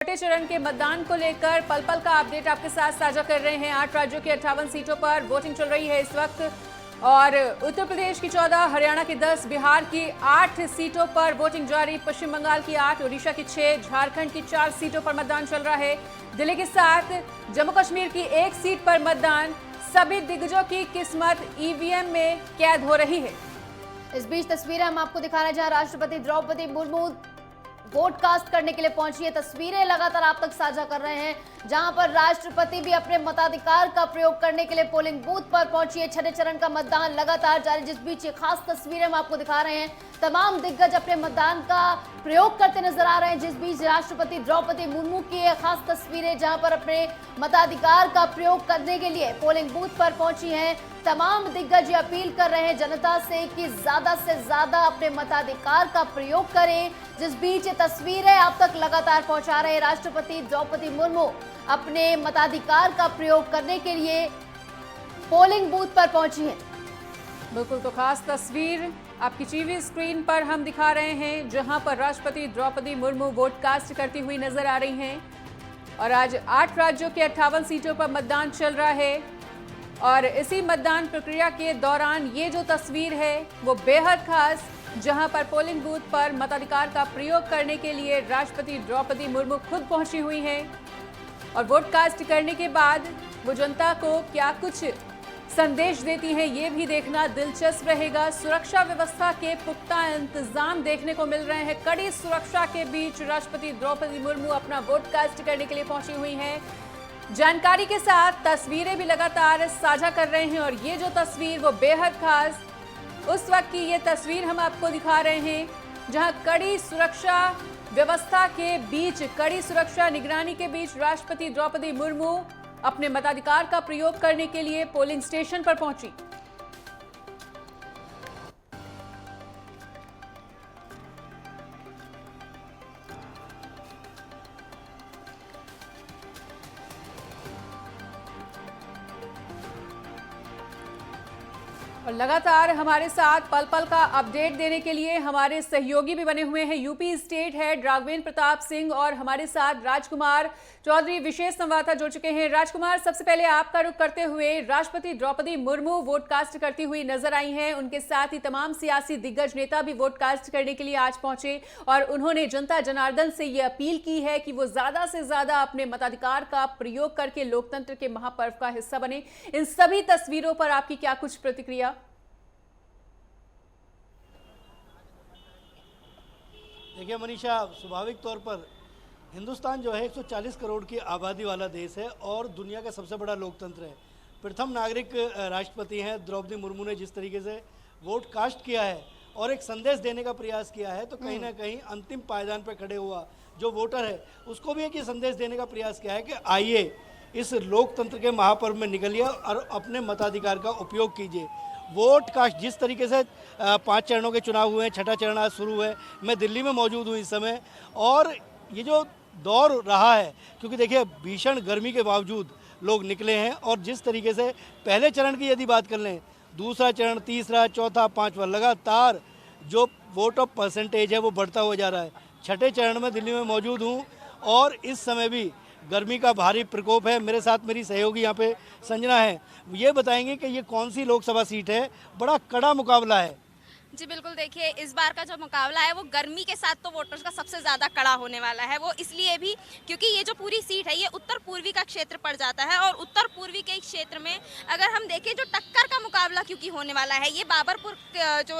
छठे चरण के मतदान को लेकर पल पल का अपडेट आपके साथ साझा कर रहे हैं। 8 राज्यों की 58 सीटों पर वोटिंग चल रही है इस वक्त और उत्तर प्रदेश की 14, हरियाणा की 10, बिहार की 8 सीटों पर वोटिंग जारी, पश्चिम बंगाल की 8, ओडिशा की 6, झारखंड की 4 सीटों पर मतदान चल रहा है, दिल्ली के 7, जम्मू कश्मीर की 1 सीट पर मतदान। सभी दिग्गजों की किस्मत ईवीएम में कैद हो रही है। इस बीच तस्वीरें हम आपको दिखाने जहां राष्ट्रपति द्रौपदी मुर्मू वोट कास्ट करने के लिए पहुंची है। तस्वीरें लगातार आप तक साझा कर रहे हैं जहां पर राष्ट्रपति भी अपने मताधिकार का प्रयोग करने के लिए पोलिंग बूथ पर पहुंची है। छठे चरण का मतदान लगातार जारी, जिस बीच ये खास तस्वीरें हम आपको दिखा रहे हैं। तमाम दिग्गज अपने मतदान का प्रयोग करते नजर आ रहे हैं, जिस बीच राष्ट्रपति द्रौपदी मुर्मू की ये खास तस्वीरें जहां पर अपने मताधिकार का प्रयोग करने के लिए पोलिंग बूथ पर पहुंची हैं। तमाम दिग्गज ये अपील कर रहे हैं जनता से कि ज्यादा से ज्यादा अपने मताधिकार का प्रयोग करें, जिस बीच ये तस्वीरें आप तक लगातार पहुंचा रहे हैं। राष्ट्रपति द्रौपदी मुर्मू अपने मताधिकार का प्रयोग करने के लिए पोलिंग बूथ पर पहुंची हैं। बिल्कुल, तो खास तस्वीर आपकी टीवी स्क्रीन पर हम दिखा रहे हैं जहां पर राष्ट्रपति द्रौपदी मुर्मू वोट कास्ट करती हुई नजर आ रही हैं और आज 8 राज्यों के 58 सीटों पर मतदान चल रहा है और इसी मतदान प्रक्रिया के दौरान ये जो तस्वीर है वो बेहद खास, जहां पर पोलिंग बूथ पर मताधिकार का प्रयोग करने के लिए राष्ट्रपति द्रौपदी मुर्मू खुद पहुंची हुई हैं और वोट कास्ट करने के बाद वो जनता को क्या कुछ संदेश देती हैं ये भी देखना दिलचस्प रहेगा। सुरक्षा व्यवस्था के पुख्ता इंतजाम देखने को मिल रहे हैं। कड़ी सुरक्षा के बीच राष्ट्रपति द्रौपदी मुर्मू अपना वोट कास्ट करने के लिए पहुंची हुई हैं। जानकारी के साथ तस्वीरें भी लगातार साझा कर रहे हैं और ये जो तस्वीर वो बेहद खास उस वक्त की ये तस्वीर हम आपको दिखा रहे हैं जहां कड़ी सुरक्षा व्यवस्था के बीच, कड़ी सुरक्षा निगरानी के बीच राष्ट्रपति द्रौपदी मुर्मू अपने मताधिकार का प्रयोग करने के लिए पोलिंग स्टेशन पर पहुंची। और लगातार हमारे साथ पल पल का अपडेट देने के लिए हमारे सहयोगी भी बने हुए हैं। UP state head Raghavendra Pratap Singh और हमारे साथ राजकुमार चौधरी विशेष संवाददाता जुड़ चुके हैं। राजकुमार, सबसे पहले आपका रुख करते हुए, राष्ट्रपति द्रौपदी मुर्मू वोट कास्ट करती हुई नजर आई हैं, उनके साथ ही तमाम सियासी दिग्गज नेता भी वोट कास्ट करने के लिए आज पहुंचे और उन्होंने जनता जनार्दन से ये अपील की है कि वो ज्यादा से ज्यादा अपने मताधिकार का प्रयोग करके लोकतंत्र के महापर्व का हिस्सा बने। इन सभी तस्वीरों पर आपकी क्या कुछ प्रतिक्रिया? देखिए मनीषा, स्वाभाविक तौर पर हिंदुस्तान जो है 140 करोड़ की आबादी वाला देश है और दुनिया का सबसे बड़ा लोकतंत्र है। प्रथम नागरिक राष्ट्रपति हैं द्रौपदी मुर्मू ने जिस तरीके से वोट कास्ट किया है और एक संदेश देने का प्रयास किया है, तो कहीं ना कहीं अंतिम पायदान पर खड़े हुआ जो वोटर है उसको भी एक ये संदेश देने का प्रयास किया है कि आइए इस लोकतंत्र के महापर्व में निकलिए और अपने मताधिकार का उपयोग कीजिए। वोट कास्ट जिस तरीके से 5 चरणों के चुनाव हुए हैं, छठा चरण आज शुरू है। मैं दिल्ली में मौजूद हूँ इस समय और ये जो दौर रहा है, क्योंकि देखिए भीषण गर्मी के बावजूद लोग निकले हैं और जिस तरीके से पहले चरण की यदि बात कर लें, दूसरा चरण, तीसरा, चौथा, पांचवा, लगातार जो वोट ऑफ परसेंटेज है वो बढ़ता हुआ जा रहा है। छठे चरण में दिल्ली में मौजूद हूँ और इस समय भी गर्मी का भारी प्रकोप है। मेरे साथ मेरी सहयोगी यहाँ पे संजना है, ये बताएंगे कि ये कौन सी लोकसभा सीट है। बड़ा कड़ा मुकाबला है। जी बिल्कुल, देखिए इस बार का जो मुकाबला है वो गर्मी के साथ तो वोटर्स का सबसे ज़्यादा कड़ा होने वाला है। वो इसलिए भी क्योंकि ये जो पूरी सीट है ये उत्तर पूर्वी का क्षेत्र पड़ जाता है और उत्तर पूर्वी के क्षेत्र में अगर हम देखें जो टक्कर का मुकाबला क्योंकि होने वाला है, ये बाबरपुर जो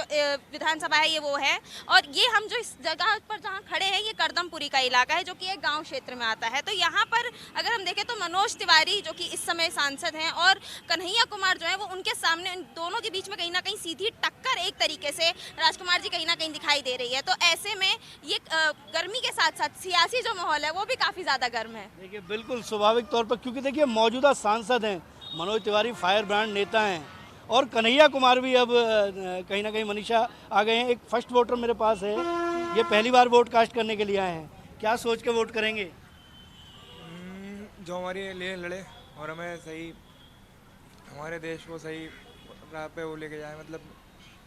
विधानसभा है ये वो है और ये हम जो इस जगह पर जहाँ खड़े हैं ये करदमपुरी का इलाका है जो कि एक गाँव क्षेत्र में आता है। तो यहाँ पर अगर हम देखें तो मनोज तिवारी जो कि इस समय सांसद हैं और कन्हैया कुमार जो है वो उनके सामने, इन दोनों के बीच में कहीं ना कहीं सीधी टक्कर एक तरीके से राजकुमार जी कहीं ना कहीं दिखाई दे रही है। तो ऐसे में ये गर्मी के साथ साथ सियासी जो माहौल है वो भी काफी ज्यादा गर्म है। देखिए बिल्कुल स्वाभाविक तौर पर, क्योंकि देखिए मौजूदा सांसद हैं मनोज तिवारी, फायर ब्रांड नेता हैं और कन्हैया कुमार भी अब कहीं ना कहीं मनीषा आ गए हैं। एक फर्स्ट वोटर मेरे पास है, ये पहली बार वोट कास्ट करने के लिए आए हैं। क्या सोच के वोट करेंगे? जो हमारे लिए लड़े और हमें सही, हमारे देश को सही राह पे वो लेके जाए, मतलब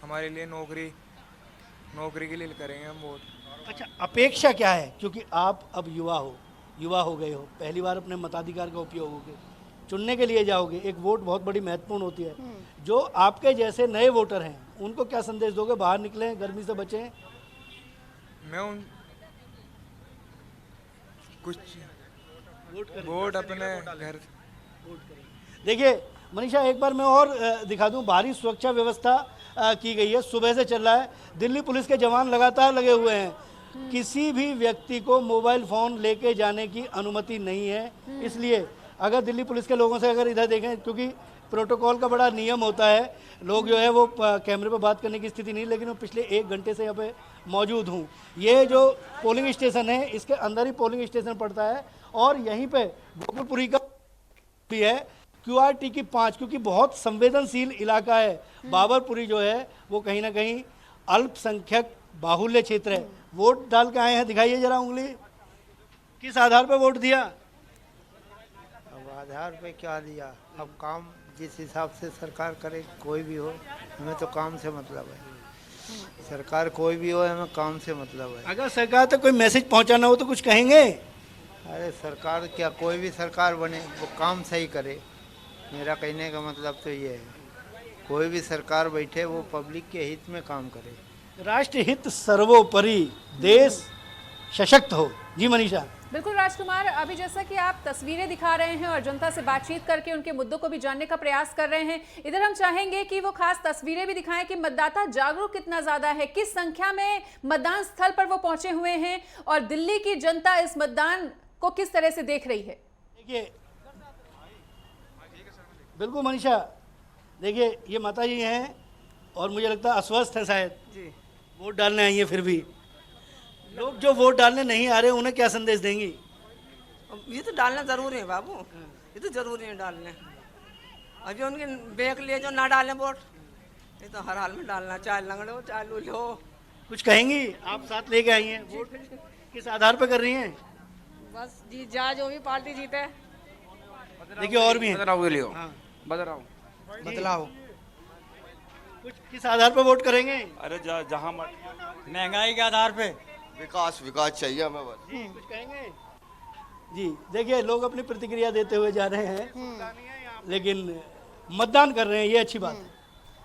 हमारे लिए नौकरी के लिए करेंगे हम वोट। अच्छा, अपेक्षा क्या है, क्योंकि आप अब युवा हो युवा हो गए हो, पहली बार अपने मताधिकार का उपयोग होगे, चुनने के लिए जाओगे, एक वोट बहुत बड़ी महत्वपूर्ण होती है। जो आपके जैसे नए वोटर हैं उनको क्या संदेश दोगे? बाहर निकलें, गर्मी से बचें? मैं उन कुछ वोट अपने घर देखिए मनीषा, एक बार मैं और दिखा दूं, भारी सुरक्षा व्यवस्था की गई है, सुबह से चल रहा है। दिल्ली पुलिस के जवान लगातार लगे हुए हैं। किसी भी व्यक्ति को मोबाइल फ़ोन लेके जाने की अनुमति नहीं है। इसलिए अगर दिल्ली पुलिस के लोगों से अगर इधर देखें, क्योंकि प्रोटोकॉल का बड़ा नियम होता है, लोग जो है वो कैमरे पर बात करने की स्थिति नहीं, लेकिन वो पिछले 1 घंटे से यहाँ पे मौजूद हूँ। ये जो पोलिंग स्टेशन है, इसके अंदर ही पोलिंग स्टेशन पड़ता है और यहीं पे गोकुलपुरी का भी है, QRT की 5, क्योंकि बहुत संवेदनशील इलाका है। बाबरपुरी जो है वो कहीं ना कहीं अल्पसंख्यक बाहुल्य क्षेत्र है। वोट डाल के आए हैं, दिखाइए जरा उंगली, किस आधार पर वोट दिया? अब आधार पे क्या दिया, अब काम जिस हिसाब से सरकार करे, कोई भी हो, हमें तो काम से मतलब है। सरकार कोई भी हो, हमें काम से मतलब है। अगर सरकार तक कोई मैसेज पहुंचाना हो तो कुछ कहेंगे? अरे सरकार क्या, कोई भी सरकार बने वो काम सही करे, मेरा कहने का मतलब तो ये है। कोई भी सरकार बैठे वो पब्लिक के हित में काम करे। राष्ट्र हित सर्वोपरि, देश सशक्त हो। जी मनीषा। बिल्कुल राजकुमार, अभी जैसा कि आप तस्वीरें दिखा रहे हैं और जनता से बातचीत करके उनके मुद्दों को भी जानने का प्रयास कर रहे हैं, इधर हम चाहेंगे कि वो खास तस्वीरें भी दिखाएं कि मतदाता जागरूक कितना ज्यादा है, किस संख्या में मतदान स्थल पर वो पहुंचे हुए हैं और दिल्ली की जनता इस मतदान को किस तरह से देख रही है। देखिए बिल्कुल मनीषा, देखिए ये माता जी हैं और मुझे लगता है अस्वस्थ है शायद जी, वोट डालने आई है। फिर भी लोग जो वोट डालने नहीं आ रहे उन्हें क्या संदेश देंगी? ये तो डालना जरूरी है बाबू, ये तो जरूरी है डालने। अभी उनके बेक लिए जो ना डालें वोट, ये तो हर हाल में डालना, चाहे लंगड़ो चाहे लूलो। कुछ कहेंगी? आप साथ लेके आई हैं, वोट किस आधार पर कर रही हैं? बस जी, जा जो भी पार्टी जीते। देखिए और भी हैं। बदलाव कुछ किस आधार पर वोट करेंगे? अरे जहाँ महंगाई के आधार पे विकास चाहिए हमें बस। जी कुछ कहेंगे? जी देखिए लोग अपनी प्रतिक्रिया देते हुए जा रहे हैं, लेकिन मतदान कर रहे हैं, ये अच्छी बात है।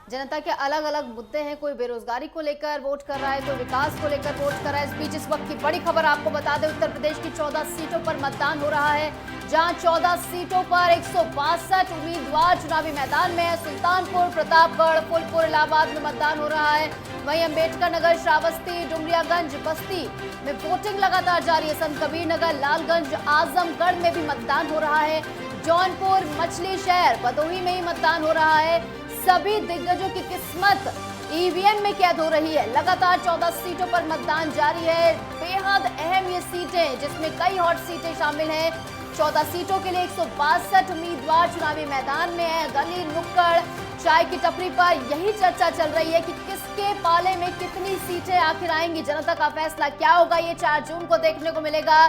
जनता के अलग अलग मुद्दे हैं, कोई बेरोजगारी को लेकर वोट कर रहा है, कोई विकास को लेकर वोट कर रहा है। इस बीच इस वक्त की बड़ी खबर आपको बता दें, उत्तर प्रदेश की 14 सीटों पर मतदान हो रहा है, जहां 14 सीटों पर 162 उम्मीदवार चुनावी मैदान में है। सुल्तानपुर, प्रतापगढ़, फुलपुर, इलाहाबाद में मतदान हो रहा है। वहीं अम्बेडकर नगर, श्रावस्ती, डुमरियागंज, बस्ती में वोटिंग लगातार जारी है। संत कबीर नगर, लालगंज, आजमगढ़ में भी मतदान हो रहा है। जौनपुर, मछली शहर, भदोही में ही मतदान हो रहा है। सभी दिग्गजों की किस्मत ईवीएम में कैद हो रही है। लगातार 14 सीटों पर मतदान जारी है। बेहद अहम ये सीटें, जिसमें कई हॉट सीटें शामिल हैं। 14 सीटों के लिए 162 उम्मीदवार चुनावी मैदान में है। गली नुक्कड़, चाय की टपरी पर यही चर्चा चल रही है कि किसके पाले में कितनी सीटें आखिर आएंगी। जनता का फैसला क्या होगा, ये 4 जून को देखने को मिलेगा।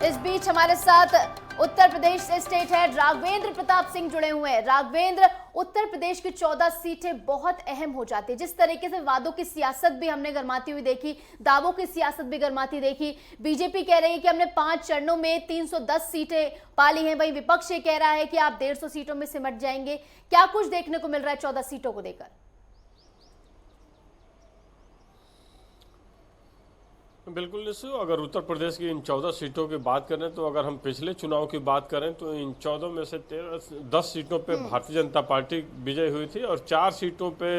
इस बीच हमारे साथ उत्तर प्रदेश से स्टेट हेड राघवेंद्र प्रताप सिंह जुड़े हुए हैं। राघवेंद्र, उत्तर प्रदेश की 14 सीटें बहुत अहम हो जाती है। जिस तरीके से वादों की सियासत भी हमने गरमाती हुई देखी, दावों की सियासत भी गरमाती देखी। बीजेपी कह रही है कि हमने 5 चरणों में 310 सीटें पाली हैं, वहीं विपक्ष ये कह रहा है कि आप 150 सीटों में सिमट जाएंगे। क्या कुछ देखने को मिल रहा है 14 सीटों को लेकर? बिल्कुल निश्चय, अगर उत्तर प्रदेश की इन 14 सीटों की बात करें तो अगर हम पिछले चुनाव की बात करें तो इन 14 में से 10 सीटों पे भारतीय जनता पार्टी विजय हुई थी और 4 सीटों पे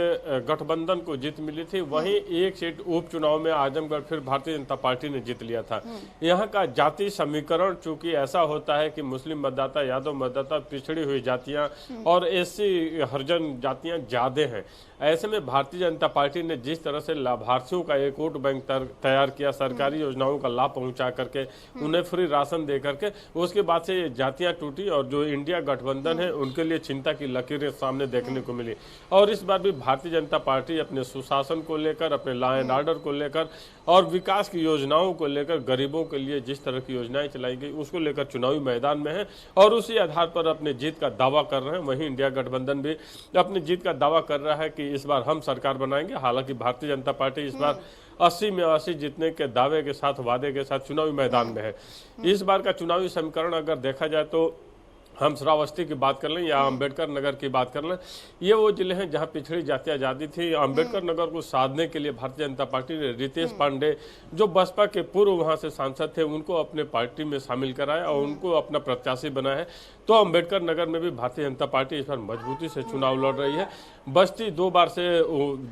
गठबंधन को जीत मिली थी। वहीं 1 सीट उपचुनाव में आजमगढ़ फिर भारतीय जनता पार्टी ने जीत लिया था। यहाँ का जाति समीकरण चूंकि ऐसा होता है कि मुस्लिम मतदाता, यादव मतदाता, पिछड़ी हुई जातियाँ और एससी हरिजन जातियाँ ज्यादा हैं। ऐसे में भारतीय जनता पार्टी ने जिस तरह से लाभार्थियों का एक वोट बैंक तैयार किया, सरकारी योजनाओं का लाभ पहुंचा करके, उन्हें फ्री राशन दे करके, उसके बाद से ये जातियां टूटी और जो इंडिया गठबंधन है उनके लिए चिंता की लकीरें सामने देखने को मिली। और इस बार भी भारतीय जनता पार्टी अपने सुशासन को लेकर, अपने लॉ एंड ऑर्डर को लेकर और विकास की योजनाओं को लेकर, गरीबों के लिए जिस तरह की योजनाएं चलाई गई उसको लेकर चुनावी मैदान में है और उसी आधार पर अपने जीत का दावा कर रहे हैं। वहीं इंडिया गठबंधन भी अपनी जीत का दावा कर रहा है कि इस बार हम सरकार बनाएंगे। हालांकि भारतीय जनता पार्टी इस बार 80 में 80 जीतने के दावे के साथ, वादे के साथ चुनावी मैदान में है। इस बार का चुनावी समीकरण अगर देखा जाए तो हम श्रावस्ती की बात कर लें या अंबेडकर नगर की बात कर लें, ये वो जिले हैं जहां पिछड़ी जाति आज़ादी थी। अंबेडकर नगर को साधने के लिए भारतीय जनता पार्टी ने रितेश पांडे, जो बसपा के पूर्व वहां से सांसद थे, उनको अपने पार्टी में शामिल कराया और उनको अपना प्रत्याशी बनाया है। तो अंबेडकर नगर में भी भारतीय जनता पार्टी इस बार मजबूती से चुनाव लड़ रही है। बस्ती 2 बार से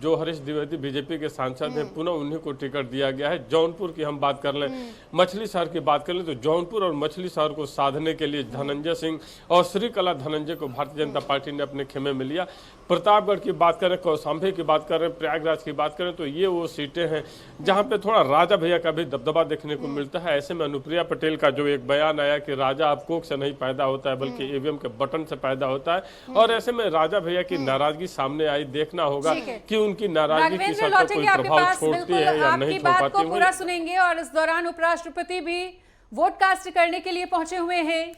जो हरीश द्विवेदी बीजेपी के सांसद हैं, पुनः उन्हीं को टिकट दिया गया है। जौनपुर की हम बात कर लें, मछली शहर की बात कर लें तो जौनपुर और मछली शहर को साधने के लिए धनंजय सिंह और श्रीकला धनंजय को भारतीय जनता पार्टी ने अपने खेमे में लिया। प्रतापगढ़ की बात करें, कौशाम्बी की बात करें, प्रयागराज की बात करें तो ये वो सीटें हैं जहां पे थोड़ा राजा भैया का भी दबदबा देखने को मिलता है। ऐसे में अनुप्रिया पटेल का जो एक बयान आया कि राजा अब कोख से नहीं पैदा होता है बल्कि ईवीएम के बटन से पैदा होता है, और ऐसे में राजा भैया की नाराजगी सामने आई। देखना होगा कि उनकी नाराजगी किस हद तक कोई प्रभाव छोड़ती है या नहीं छोड़ पाती है। पूरा सुनेंगे। और इस दौरान उपराष्ट्रपति भी वोट कास्ट करने के लिए पहुंचे हुए हैं।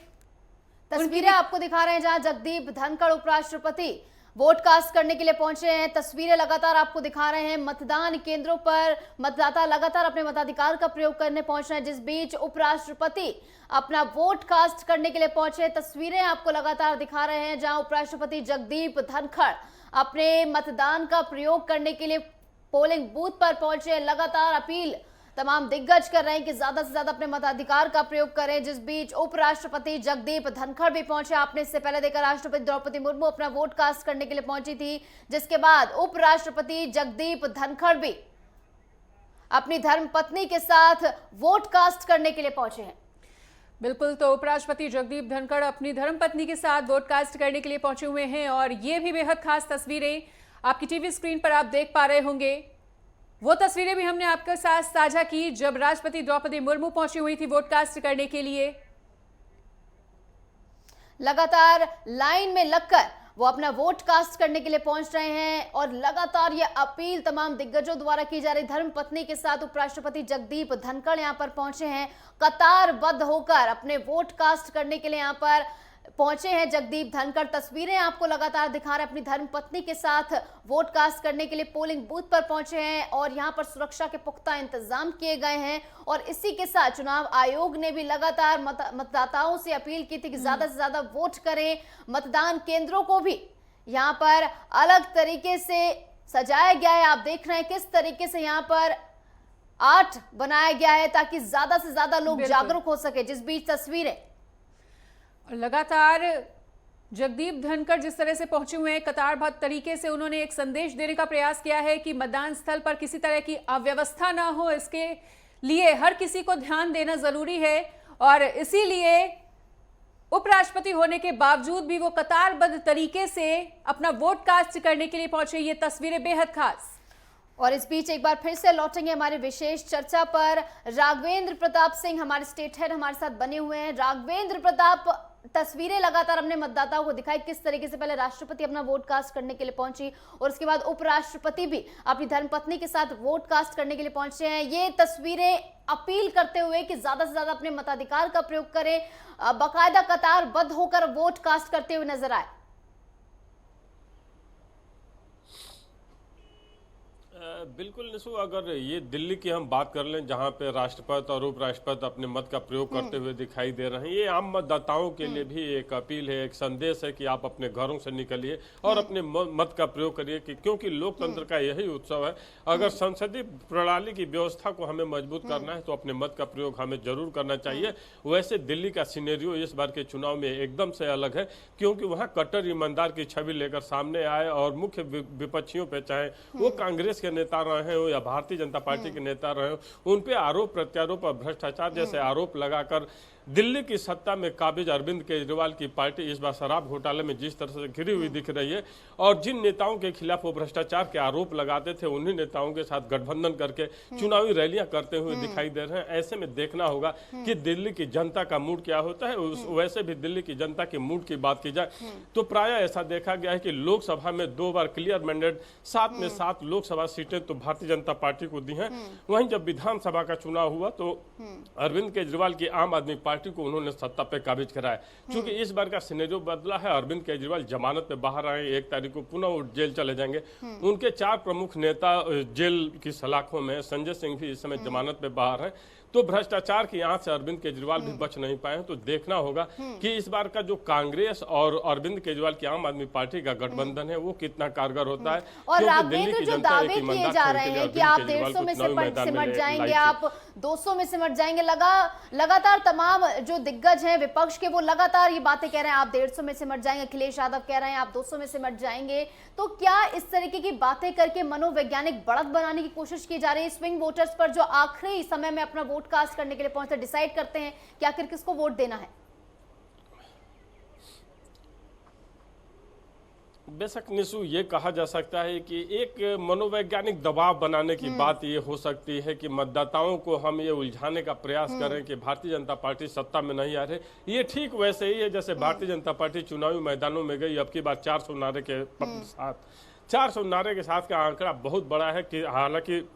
तस्वीरें आपको दिखा रहे हैं जहां जगदीप धनखड़ उपराष्ट्रपति वोट कास्ट करने के लिए पहुंचे हैं। तस्वीरें लगातार आपको दिखा रहे हैं। मतदान केंद्रों पर मतदाता लगातार अपने मताधिकार का प्रयोग करने पहुंच रहे हैं, जिस बीच उपराष्ट्रपति अपना वोट कास्ट करने के लिए पहुंचे। तस्वीरें आपको लगातार दिखा रहे हैं जहां उपराष्ट्रपति जगदीप धनखड़ अपने मतदान का प्रयोग करने के लिए पोलिंग बूथ पर पहुंचे। लगातार अपील तमाम दिग्गज कर रहे हैं कि ज्यादा से ज्यादा अपने मताधिकार का प्रयोग करें, जिस बीच उपराष्ट्रपति जगदीप धनखड़ भी पहुंचे। आपने इससे पहले देखा राष्ट्रपति द्रौपदी मुर्मू अपना वोट कास्ट करने के लिए पहुंची थी, जिसके बाद उपराष्ट्रपति जगदीप धनखड़ भी अपनी धर्मपत्नी के साथ वोट कास्ट करने के लिए पहुंचे हैं। बिल्कुल, तो उपराष्ट्रपति जगदीप धनखड़ अपनी धर्मपत्नी के साथ वोट कास्ट करने के लिए पहुंचे हुए हैं। और ये भी बेहद खास तस्वीरें आपकी टीवी स्क्रीन पर आप देख पा रहे होंगे। वो तस्वीरें भी हमने आपके साथ साझा की जब राष्ट्रपति द्रौपदी मुर्मू पहुंची हुई थी वोट कास्ट करने के लिए। लगातार लाइन में लगकर वो अपना वोट कास्ट करने के लिए पहुंच रहे हैं और लगातार ये अपील तमाम दिग्गजों द्वारा की जा रही। धर्मपत्नी के साथ उपराष्ट्रपति जगदीप धनखड़ यहां पर पहुंचे हैं, कतारबद्ध होकर अपने वोट कास्ट करने के लिए यहां पर पहुंचे हैं जगदीप धनखड़। तस्वीरें आपको लगातार दिखा रहे हैं, अपनी धर्मपत्नी के साथ वोट कास्ट करने के लिए पोलिंग बूथ पर पहुंचे हैं और यहां पर सुरक्षा के पुख्ता इंतजाम किए गए हैं। और इसी के साथ चुनाव आयोग ने भी लगातार मतदाताओं से अपील की थी कि ज्यादा से ज्यादा वोट करें। मतदान केंद्रों को भी यहां पर अलग तरीके से सजाया गया है। आप देख रहे हैं किस तरीके से यहाँ पर आर्ट बनाया गया है ताकि ज्यादा से ज्यादा लोग जागरूक हो सके। जिस बीच तस्वीरें लगातार जगदीप धनखड़ जिस तरह से पहुंचे हुए हैं, कतारबद्ध तरीके से उन्होंने एक संदेश देने का प्रयास किया है कि मतदान स्थल पर किसी तरह की अव्यवस्था ना हो, इसके लिए हर किसी को ध्यान देना जरूरी है। और इसीलिए उपराष्ट्रपति होने के बावजूद भी वो कतारबद्ध तरीके से अपना वोट कास्ट करने के लिए पहुंचे। ये तस्वीरें बेहद खास। और इस बीच एक बार फिर से लौटेंगे हमारी विशेष चर्चा पर। राघवेंद्र प्रताप सिंह हमारे स्टेट हेड हमारे साथ बने हुए हैं। राघवेंद्र प्रताप, तस्वीरें लगातार हमने मतदाताओं को दिखाई किस तरीके से पहले राष्ट्रपति अपना वोट कास्ट करने के लिए पहुंची और उसके बाद उपराष्ट्रपति भी अपनी धर्मपत्नी के साथ वोट कास्ट करने के लिए पहुंचे हैं। ये तस्वीरें अपील करते हुए कि ज्यादा से ज्यादा अपने मताधिकार का प्रयोग करें, बाकायदा कतारबद्ध होकर वोट कास्ट करते हुए नजर आए। बिल्कुल निशु, अगर ये दिल्ली की हम बात कर लें जहां पे राष्ट्रपति और उपराष्ट्रपति अपने मत का प्रयोग करते हुए दिखाई दे रहे हैं, ये आम मतदाताओं के लिए भी एक अपील है, एक संदेश है कि आप अपने घरों से निकलिए और अपने मत का प्रयोग करिए कि क्योंकि लोकतंत्र का यही उत्सव है। अगर संसदीय प्रणाली की व्यवस्था को हमें मजबूत करना है तो अपने मत का प्रयोग हमें जरूर करना चाहिए। वैसे दिल्ली का सिनेरियो इस बार के चुनाव में एकदम से अलग है क्योंकि वहाँ कट्टर ईमानदार की छवि लेकर सामने आए और मुख्य विपक्षियों पे, चाहे वो कांग्रेस के नेता रहे हो या भारतीय जनता पार्टी के नेता रहे हो, उन पे आरोप प्रत्यारोप और भ्रष्टाचार जैसे आरोप लगाकर दिल्ली की सत्ता में काबिज अरविंद केजरीवाल की पार्टी इस बार शराब घोटाले में जिस तरह से घिरी हुई दिख रही है और जिन नेताओं के खिलाफ वो भ्रष्टाचार के आरोप लगाते थे उन्हीं नेताओं के साथ गठबंधन करके चुनावी रैलियां करते हुए दिखाई दे रहे हैं। ऐसे में देखना होगा कि दिल्ली की जनता का मूड क्या होता है। वैसे भी दिल्ली की जनता के मूड की बात की जाए तो प्राय ऐसा देखा गया है कि लोकसभा में 2 बार क्लियर मैंडेट, 7 में 7 लोकसभा सीटें तो भारतीय जनता पार्टी को दी हैं। वहीं जब विधानसभा का चुनाव हुआ तो अरविंद केजरीवाल की आम आदमी पार्टी पार्टी को उन्होंने सत्ता पे काबिज कराया। क्योंकि इस बार का सिनेरियो बदला है। अरविंद केजरीवाल जमानत पे बाहर आए, 1 तारीख को पुनः वो जेल चले जाएंगे। उनके 4 प्रमुख नेता जेल की सलाखों में, संजय सिंह भी इस समय जमानत पे बाहर है। तो भ्रष्टाचार की आंच से अरविंद केजरीवाल भी बच नहीं पाए। तो देखना होगा कि इस बार का जो कांग्रेस और अरविंद केजरीवाल की आम आदमी पार्टी का गठबंधन है वो कितना कारगर होता है। और राघवेंद्र, जो दावे किए जा रहे हैं कि आप 150 में सिमट जाएंगे, आप 200 में सिमट जाएंगे, लगातार तमाम जो दिग्गज हैं विपक्ष के वो लगातार ये बातें कह रहे हैं, आप 150 में सिमट जाएंगे। अखिलेश यादव कह रहे हैं आप 200 में सिमट जाएंगे। तो क्या इस तरीके की बातें करके मनोवैज्ञानिक बढ़त बनाने की कोशिश की जा रही है स्विंग वोटर्स पर, जो आखिरी समय में अपना वोट कास्ट करने के लिए पहुंचते, डिसाइड करते हैं कि आखिर किसको वोट देना है? बेशक निशु, ये कहा जा सकता है कि एक मनोवैज्ञानिक दबाव बनाने की बात ये हो सकती है कि मतदाताओं को हम ये उलझाने का प्रयास करें कि भारतीय जनता पार्टी सत्ता में नहीं आ रही। ये ठीक वैसे ही है जैसे भारतीय जनता पार्टी चुनावी मैदानों में गई, अब की बार 400 नारे के साथ। 400 नारे के साथ का आंकड़ा बहुत बड़ा है कि हालांकि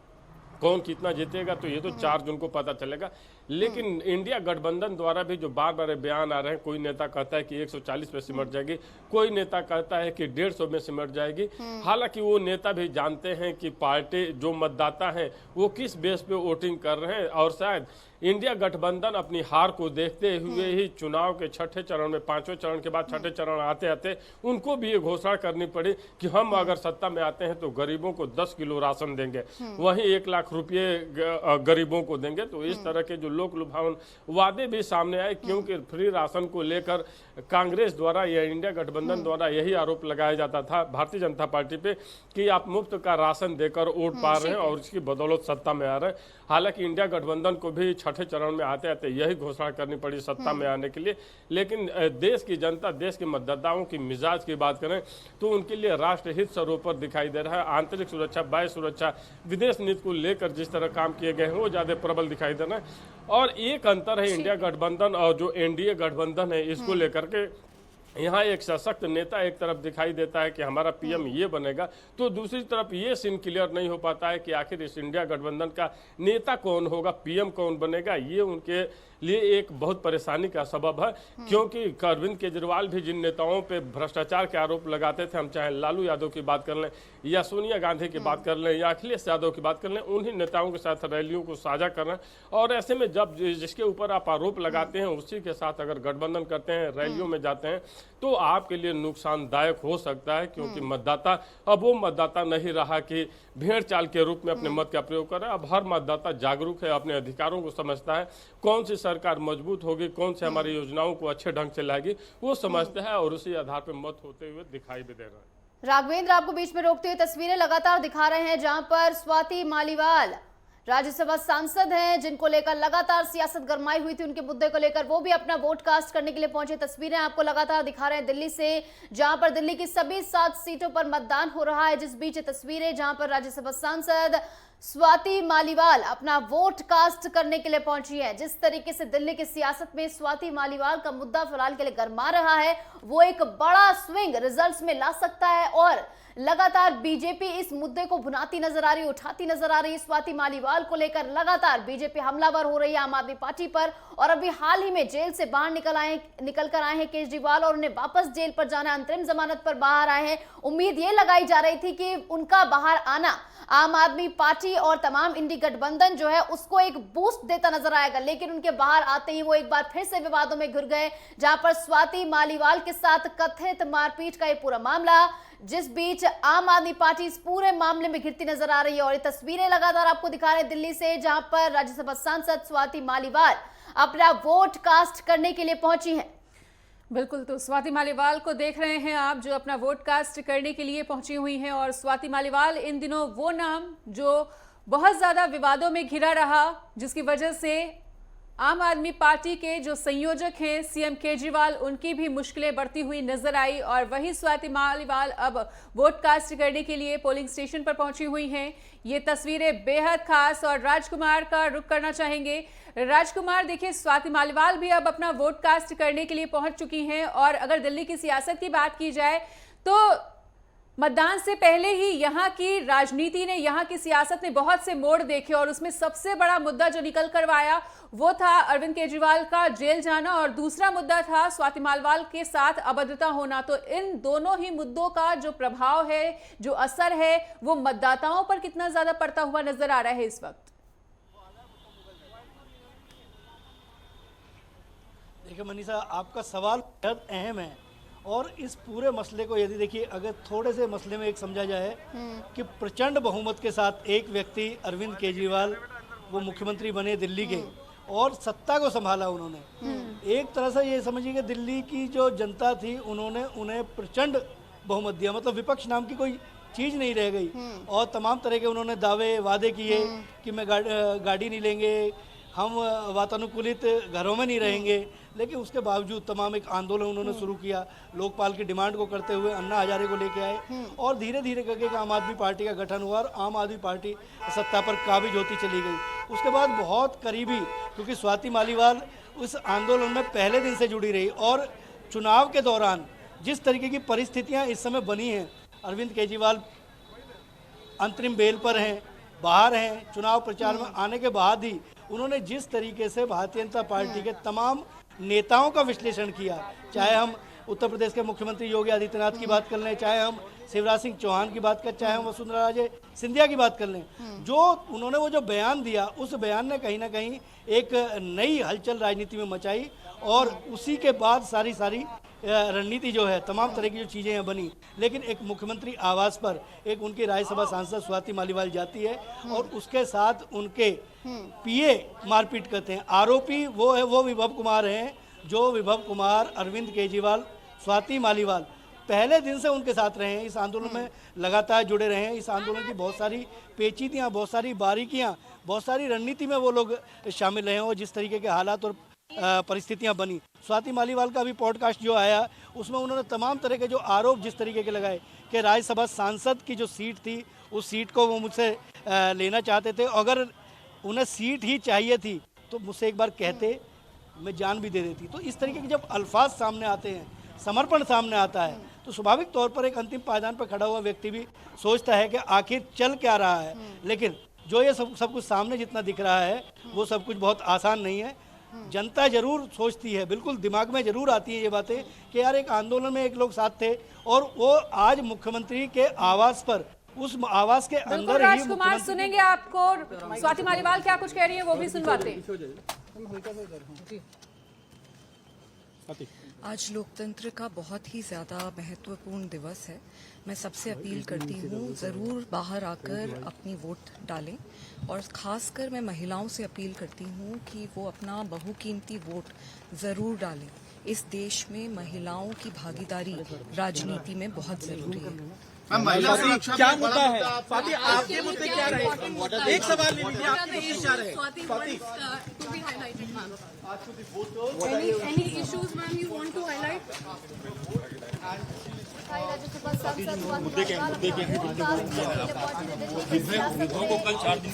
कौन कितना जीतेगा तो ये तो 4 जून को पता चलेगा। लेकिन इंडिया गठबंधन द्वारा भी जो बार बार बयान आ रहे हैं, कोई नेता कहता है कि 140 पे सिमट जाएगी, कोई नेता कहता है कि 150 में सिमट जाएगी। हालांकि वो नेता भी जानते हैं कि पार्टी जो मतदाता हैं वो किस बेस पे वोटिंग कर रहे हैं, और शायद इंडिया गठबंधन अपनी हार को देखते हुए ही चुनाव के 6ठे चरण में, 5वें चरण के बाद 6ठे चरण आते आते उनको भी ये घोषणा करनी पड़ी कि हम अगर सत्ता में आते हैं तो गरीबों को 10 किलो राशन देंगे, वहीं 1 लाख रुपये गरीबों को देंगे। तो इस तरह के जो लोक लुभावन वादे भी सामने आए, क्योंकि फ्री राशन को लेकर कांग्रेस द्वारा या इंडिया गठबंधन द्वारा यही आरोप लगाया जाता था भारतीय जनता पार्टी पे कि आप मुफ्त का राशन देकर वोट पा रहे हैं और इसकी बदौलत सत्ता में आ रहे हैं। हालांकि इंडिया गठबंधन को भी 6ठे चरण में आते आते यही घोषणा करनी पड़ी सत्ता में आने के लिए। लेकिन देश की जनता, देश के मतदाताओं की मिजाज की बात करें तो उनके लिए राष्ट्रहित सर्वोपरि दिखाई दे रहा है। आंतरिक सुरक्षा, बाह्य सुरक्षा, विदेश नीति को लेकर जिस तरह काम किए गए हैं वो ज्यादा प्रबल दिखाई दे रहा है। और एक अंतर है इंडिया गठबंधन और जो एनडीए गठबंधन है, इसको लेकर के यहाँ एक सशक्त नेता एक तरफ दिखाई देता है कि हमारा पीएम ये बनेगा, तो दूसरी तरफ ये सीन क्लियर नहीं हो पाता है कि आखिर इस इंडिया गठबंधन का नेता कौन होगा, पीएम कौन बनेगा। ये उनके लिए एक बहुत परेशानी का सबब है, क्योंकि अरविंद केजरीवाल भी जिन नेताओं पे भ्रष्टाचार के आरोप लगाते थे, हम चाहे लालू यादव की बात कर लें या सोनिया गांधी की बात कर लें या अखिलेश यादव की बात कर लें, उन्हीं नेताओं के साथ रैलियों को साझा कर रहे हैं। और ऐसे में जब जिसके ऊपर आप आरोप लगाते हैं उसी के साथ अगर गठबंधन करते हैं, रैलियों में जाते हैं, तो आपके लिए नुकसानदायक हो सकता है। क्योंकि मतदाता अब वो मतदाता नहीं रहा कि भेड़ चाल के रूप में अपने मत का प्रयोग कर रहा है। अब हर मतदाता जागरूक है, अपने अधिकारों को समझता है, कौन सी सरकार मजबूत होगी, कौन से हमारी योजनाओं को अच्छे ढंग से लाएगी, वो समझते हैं और उसी आधार पर मत होते हुए दिखाई भी दे रहा है। राघवेंद्र, आपको बीच में रोकते हुए तस्वीरें लगातार दिखा रहे हैं जहां पर स्वाति मालीवाल राज्यसभा सांसद हैं, जिनको लेकर लगातार सियासत गरमाई हुई थी, उनके मुद्दे को लेकर वो भी अपना वोट कास्ट करने के लिए पहुंचे। तस्वीरें आपको लगातार दिखा रहे हैं दिल्ली से, जहां पर दिल्ली की सभी 7 सीटों पर मतदान हो रहा है। जिस बीच तस्वीरें जहां पर राज्यसभा सांसद स्वाति मालीवाल अपना वोट कास्ट करने के लिए पहुंची है। जिस तरीके से दिल्ली की सियासत में स्वाति मालीवाल का मुद्दा फिलहाल के लिए गरमा रहा है, वो एक बड़ा स्विंग रिजल्ट्स में ला सकता है। और लगातार बीजेपी इस मुद्दे को भुनाती नजर आ रही है, उठाती नजर आ रही है। स्वाति मालीवाल को लेकर लगातार बीजेपी हमलावर हो रही है आम आदमी पार्टी पर। और अभी हाल ही में जेल से बाहर निकल कर आए हैं केजरीवाल और उन्हें वापस जेल पर जाना, अंतरिम जमानत पर बाहर आए हैं। उम्मीद ये लगाई जा रही थी कि उनका बाहर आना आम आदमी पार्टी और तमाम इंडी गठबंधन जो है उसको एक बूस्ट देता नजर आएगा। लेकिन उनके बाहर आते ही वो एक बार फिर से विवादों में घिर गए, जहां पर स्वाति मालीवाल के साथ कथित मारपीट का ये पूरा मामला, जिस बीच आम आदमी पार्टी इस पूरे मामले में घिरती नजर आ रही है। और ये तस्वीरें लगातार आपको दिखा रहे हैं दिल्ली से, जहां पर राज्यसभा सांसद स्वाति मालीवाल अपना वोट कास्ट करने के लिए पहुंची हैं। बिल्कुल, तो स्वाति मालीवाल को देख रहे हैं आप, जो अपना वोट कास्ट करने के लिए पहुंची हुई हैं। और स्वाति मालीवाल इन दिनों वो नाम जो बहुत ज्यादा विवादों में घिरा रहा, जिसकी वजह से आम आदमी पार्टी के जो संयोजक हैं सीएम केजरीवाल, उनकी भी मुश्किलें बढ़ती हुई नजर आई। और वही स्वाति मालीवाल अब वोट कास्ट करने के लिए पोलिंग स्टेशन पर पहुंची हुई हैं। ये तस्वीरें बेहद खास, और राजकुमार का रुख करना चाहेंगे। राजकुमार, देखिए स्वाति मालीवाल भी अब अपना वोट कास्ट करने के लिए पहुंच चुकी हैं। और अगर दिल्ली की सियासत की बात की जाए तो मतदान से पहले ही यहाँ की राजनीति ने, यहाँ की सियासत ने बहुत से मोड़ देखे और उसमें सबसे बड़ा मुद्दा जो निकल कर आया वो था अरविंद केजरीवाल का जेल जाना और दूसरा मुद्दा था स्वाति मालीवाल के साथ अभद्रता होना। तो इन दोनों ही मुद्दों का जो प्रभाव है, जो असर है, वो मतदाताओं पर कितना ज्यादा पड़ता हुआ नजर आ रहा है इस वक्त। देखिए मनीषा, आपका सवाल बहुत अहम है और इस पूरे मसले को यदि देखिए अगर थोड़े से मसले में एक समझा जाए कि प्रचंड बहुमत के साथ एक व्यक्ति अरविंद केजरीवाल वो मुख्यमंत्री बने दिल्ली के और सत्ता को संभाला उन्होंने। एक तरह से ये समझिए कि दिल्ली की जो जनता थी उन्होंने उन्हें प्रचंड बहुमत दिया, मतलब विपक्ष नाम की कोई चीज़ नहीं रह गई और तमाम तरह के उन्होंने दावे वादे किए कि मैं गाड़ी नहीं लेंगे, हम वातानुकूलित घरों में नहीं रहेंगे, लेकिन उसके बावजूद तमाम एक आंदोलन उन्होंने शुरू किया, लोकपाल की डिमांड को करते हुए अन्ना हजारे को लेके आए और धीरे धीरे करके आम आदमी पार्टी का गठन हुआ और आम आदमी पार्टी सत्ता पर काबिज होती चली गई। उसके बाद बहुत करीबी, क्योंकि स्वाति मालीवाल उस आंदोलन में पहले दिन से जुड़ी रही और चुनाव के दौरान जिस तरीके की परिस्थितियाँ इस समय बनी हैं, अरविंद केजरीवाल अंतरिम बेल पर हैं, बाहर हैं, चुनाव प्रचार में आने के बाद ही उन्होंने जिस तरीके से भारतीय जनता पार्टी के तमाम नेताओं का विश्लेषण किया, चाहे हम उत्तर प्रदेश के मुख्यमंत्री योगी आदित्यनाथ की बात कर लें, चाहे हम शिवराज सिंह चौहान की बात करें, चाहे हम वसुंधरा राजे सिंधिया की बात कर लें, जो उन्होंने वो जो बयान दिया उस बयान ने कहीं ना कहीं एक नई हलचल राजनीति में मचाई और उसी के बाद सारी रणनीति जो है, तमाम तरह की जो चीज़ें हैं बनी। लेकिन एक मुख्यमंत्री आवास पर एक उनकी राज्यसभा सांसद स्वाति मालीवाल जाती है और उसके साथ उनके पीए मारपीट करते हैं। आरोपी वो है, वो विभव कुमार हैं, जो विभव कुमार अरविंद केजरीवाल, स्वाति मालीवाल पहले दिन से उनके साथ रहे हैं, इस आंदोलन में लगातार जुड़े रहे हैं। इस आंदोलन की बहुत सारी पेचीदियाँ, बहुत सारी बारीकियाँ, बहुत सारी रणनीति में वो लोग शामिल रहे हैं और जिस तरीके के हालात और परिस्थितियां बनी। स्वाति मालीवाल का भी पॉडकास्ट जो आया उसमें उन्होंने तमाम तरह के जो आरोप जिस तरीके के लगाए कि राज्यसभा सांसद की जो सीट थी उस सीट को वो मुझसे लेना चाहते थे, अगर उन्हें सीट ही चाहिए थी तो मुझसे एक बार कहते, मैं जान भी दे देती। तो इस तरीके के जब अल्फाज सामने आते हैं, समर्पण सामने आता है, तो स्वाभाविक तौर पर एक अंतिम पायदान पर खड़ा हुआ व्यक्ति भी सोचता है कि आखिर चल क्या रहा है। लेकिन जो ये सब कुछ सामने जितना दिख रहा है वो सब कुछ बहुत आसान नहीं है। जनता जरूर सोचती है, बिल्कुल दिमाग में जरूर आती है ये बातें कि यार एक आंदोलन में एक लोग साथ थे और वो आज मुख्यमंत्री के आवास पर, उस आवास के अंदर ही राजकुमार सुनेंगे आपको स्वाति मालीवाल क्या कुछ कह रही है वो भी सुनवाते हैं। आज लोकतंत्र का बहुत ही ज़्यादा महत्वपूर्ण दिवस है। मैं सबसे अपील करती हूँ ज़रूर बाहर आकर अपनी वोट डालें और ख़ासकर मैं महिलाओं से अपील करती हूँ कि वो अपना बहुकीमती वोट ज़रूर डालें। इस देश में महिलाओं की भागीदारी राजनीति में बहुत ज़रूरी है। महिला सुरक्षा क्या मुद्दा है? स्वाति, आपके मुद्दे क्या रहे? एक सवाल ले लीजिए, आपके इश्यूज क्या रहे? Swati, any issues ma'am you want to highlight?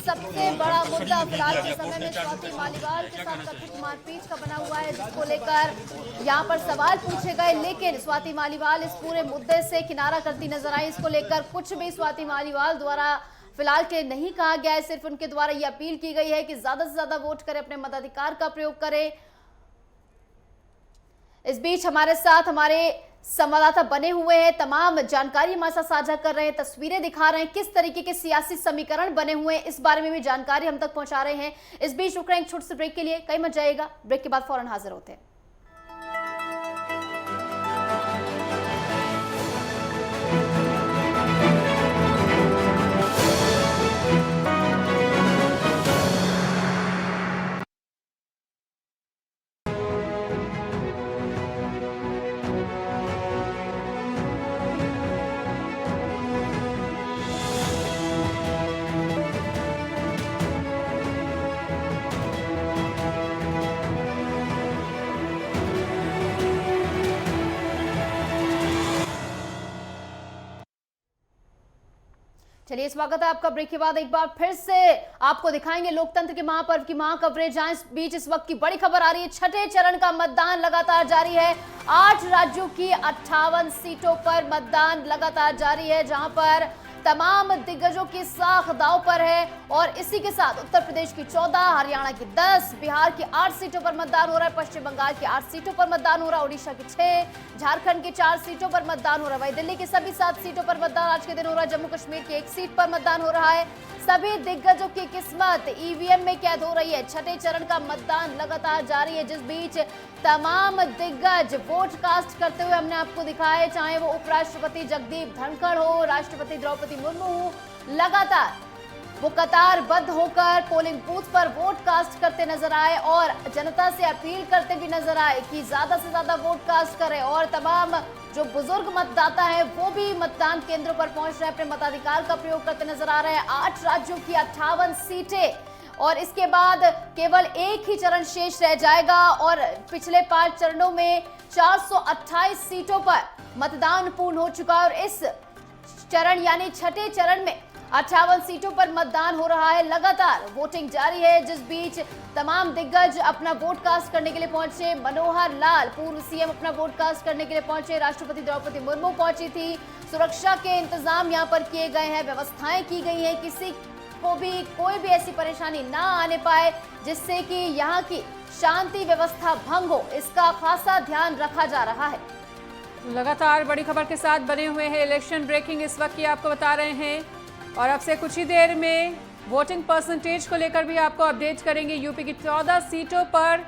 सबसे बड़ा मुद्दा फिलहाल के समय में स्वाति मालीवाल के साथ कथित मारपीट का बना हुआ है, जिसको लेकर यहाँ पर सवाल पूछे गए, लेकिन स्वाति मालीवाल इस पूरे मुद्दे से किनारा करती नजर आई। इसको लेकर कुछ भी स्वाति मालीवाल द्वारा फिलहाल के नहीं कहा गया है, सिर्फ उनके द्वारा ये अपील की गई है कि ज्यादा से ज्यादा वोट करें, अपने मताधिकार का प्रयोग करें। इस बीच हमारे साथ हमारे संवाददाता बने हुए हैं, तमाम जानकारी हमारे साथ साझा कर रहे हैं, तस्वीरें दिखा रहे हैं, किस तरीके के सियासी समीकरण बने हुए हैं, इस बारे में भी जानकारी हम तक पहुंचा रहे हैं। इस बीच रुक रहे हैं एक छोटे से ब्रेक के लिए, कहीं मत जाइएगा, ब्रेक के बाद फौरन हाजिर होते हैं। चलिए स्वागत है आपका ब्रेक के बाद। एक बार फिर से आपको दिखाएंगे लोकतंत्र के महापर्व की महाकवरेज। इस बीच इस वक्त की बड़ी खबर आ रही है, छठे चरण का मतदान लगातार जारी है 8 राज्यों की 58 सीटों पर मतदान लगातार जारी है, जहां पर तमाम दिग्गजों की साख दांव पर है। और इसी के साथ उत्तर प्रदेश की 14, हरियाणा की 10, बिहार की 8 सीटों पर मतदान हो रहा है, पश्चिम बंगाल की 8 सीटों पर मतदान हो रहा है, ओडिशा की 6, झारखंड की 4 सीटों पर मतदान हो रहा है, वहीं दिल्ली की सभी 7 सीटों पर मतदान आज के दिन हो रहा है, जम्मू कश्मीर की 1 सीट पर मतदान हो रहा है। सभी दिग्गजों की किस्मत ईवीएम में कैद हो रही है। छठे चरण का मतदान लगातार जारी है, जिस बीच तमाम दिग्गज वोट कास्ट करते हुए हमने आपको दिखाए, चाहे वो उपराष्ट्रपति जगदीप धनखड़ हो, राष्ट्रपति द्रौपदी मुर्मू हो, लगातार वो कतारबद्ध होकर पोलिंग बूथ पर वोट कास्ट करते नजर आए और जनता से अपील करते भी नजर आए कि ज्यादा से ज्यादा वोट कास्ट करें। और तमाम जो बुजुर्ग मतदाता है वो भी मतदान केंद्रों पर पहुंच रहे हैं, अपने मताधिकार का प्रयोग करते नजर आ रहे हैं। 8 राज्यों की 58 सीटें और इसके बाद केवल एक ही चरण शेष रह जाएगा और पिछले 5 चरणों में 428 सीटों पर मतदान पूर्ण हो चुका है और इस चरण यानी छठे चरण में 58 सीटों पर मतदान हो रहा है। लगातार वोटिंग जारी है, जिस बीच तमाम दिग्गज अपना वोट कास्ट करने के लिए पहुंचे। मनोहर लाल पूर्व सीएम अपना वोट कास्ट करने के लिए पहुंचे, राष्ट्रपति द्रौपदी मुर्मू पहुंची थी। सुरक्षा के इंतजाम यहां पर किए गए हैं, व्यवस्थाएं की गई हैं, किसी को भी कोई भी ऐसी परेशानी ना आने पाए जिससे कि यहाँ की शांति व्यवस्था भंग हो, इसका खासा ध्यान रखा जा रहा है। लगातार बड़ी खबर के साथ बने हुए हैं इलेक्शन ब्रेकिंग इस वक्त की आपको बता रहे हैं और अब से कुछ ही देर में वोटिंग परसेंटेज को लेकर भी आपको अपडेट करेंगे। यूपी की 14 सीटों पर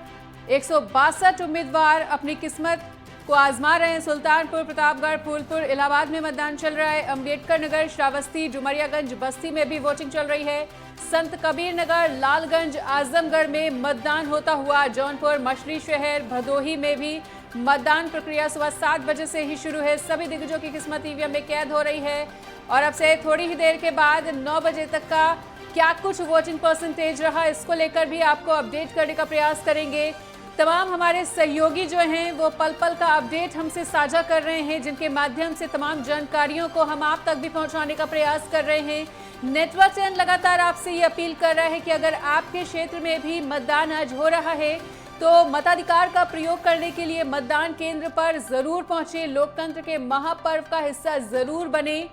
162 उम्मीदवार अपनी किस्मत को आजमा रहे हैं। सुल्तानपुर, प्रतापगढ़, फूलपुर, इलाहाबाद में मतदान चल रहा है। अम्बेडकर नगर, श्रावस्ती, डुमरियागंज, बस्ती में भी वोटिंग चल रही है। संत कबीर नगर, लालगंज, आजमगढ़ में मतदान होता हुआ जौनपुर, मछली शहर, भदोही में भी मतदान प्रक्रिया सुबह 7 बजे से ही शुरू है। सभी दिग्गजों की किस्मत ईवीएम में कैद हो रही है और अब से थोड़ी ही देर के बाद 9 बजे तक का क्या कुछ वोटिंग परसेंटेज रहा, इसको लेकर भी आपको अपडेट करने का प्रयास करेंगे। तमाम हमारे सहयोगी जो हैं वो पल पल का अपडेट हमसे साझा कर रहे हैं, जिनके माध्यम से तमाम जानकारियों को हम आप तक भी पहुंचाने का प्रयास कर रहे हैं। नेटवर्क चैनल लगातार आपसे ये अपील कर रहा है कि अगर आपके क्षेत्र में भी मतदान आज हो रहा है तो मताधिकार का प्रयोग करने के लिए मतदान केंद्र पर जरूर पहुंचे, लोकतंत्र के महापर्व का हिस्सा जरूर बने।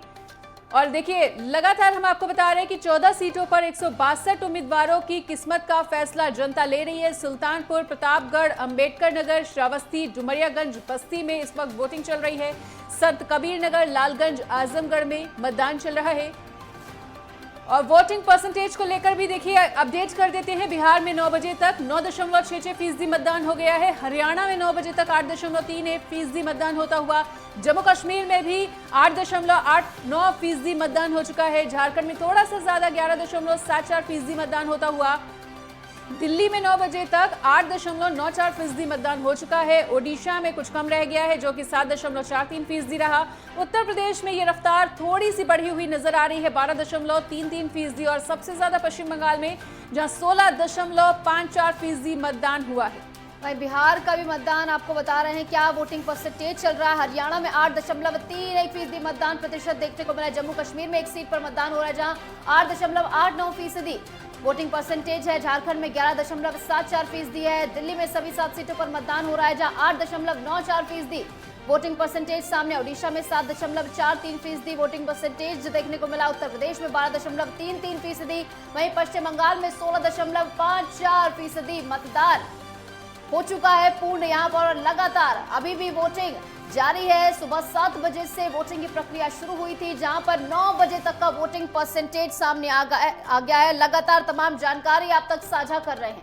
और देखिए लगातार हम आपको बता रहे हैं कि 14 सीटों पर 162 उम्मीदवारों की किस्मत का फैसला जनता ले रही है। सुल्तानपुर, प्रतापगढ़, अंबेडकर नगर, श्रावस्ती, डुमरियागंज, बस्ती में इस वक्त वोटिंग चल रही है। संत कबीर नगर, लालगंज, आजमगढ़ में मतदान चल रहा है। और वोटिंग परसेंटेज को लेकर भी देखिए अपडेट कर देते हैं। बिहार में 9 बजे तक 9.66% मतदान हो गया है। हरियाणा में 9 बजे तक 8.31% मतदान होता हुआ। जम्मू कश्मीर में भी 8.89% मतदान हो चुका है। झारखंड में थोड़ा सा ज्यादा 11.74% मतदान होता हुआ। दिल्ली में 9 बजे तक 8.94% मतदान हो चुका है। ओडिशा में कुछ कम रह गया है जो कि 7.43% रहा। उत्तर प्रदेश में ये रफ्तार थोड़ी सी बढ़ी हुई नजर आ रही है, 12.33% और सबसे ज्यादा पश्चिम बंगाल में जहां 16.54% मतदान हुआ है। वहीं बिहार का भी मतदान आपको बता रहे हैं क्या वोटिंग परसेंटेज चल रहा है। हरियाणा में 8.31% मतदान प्रतिशत देखने को मिला। जम्मू कश्मीर में 1 सीट पर मतदान हो रहा है जहां 8.89% वोटिंग परसेंटेज है। झारखंड में 11.74% है। दिल्ली में सभी 7 सीटों पर मतदान हो रहा है जहां 8.94% वोटिंग परसेंटेज सामने। ओडिशा में 7.43% वोटिंग परसेंटेज देखने को मिला। उत्तर प्रदेश में 12.33%, वहीं पश्चिम बंगाल में 16.54% मतदान हो चुका है पूर्ण यहाँ पर। लगातार अभी भी वोटिंग जारी है। सुबह 7 बजे से वोटिंग की प्रक्रिया शुरू हुई थी, जहां पर 9 बजे तक का वोटिंग परसेंटेज सामने आ गया है। लगातार तमाम जानकारी आप तक साझा कर रहे हैं।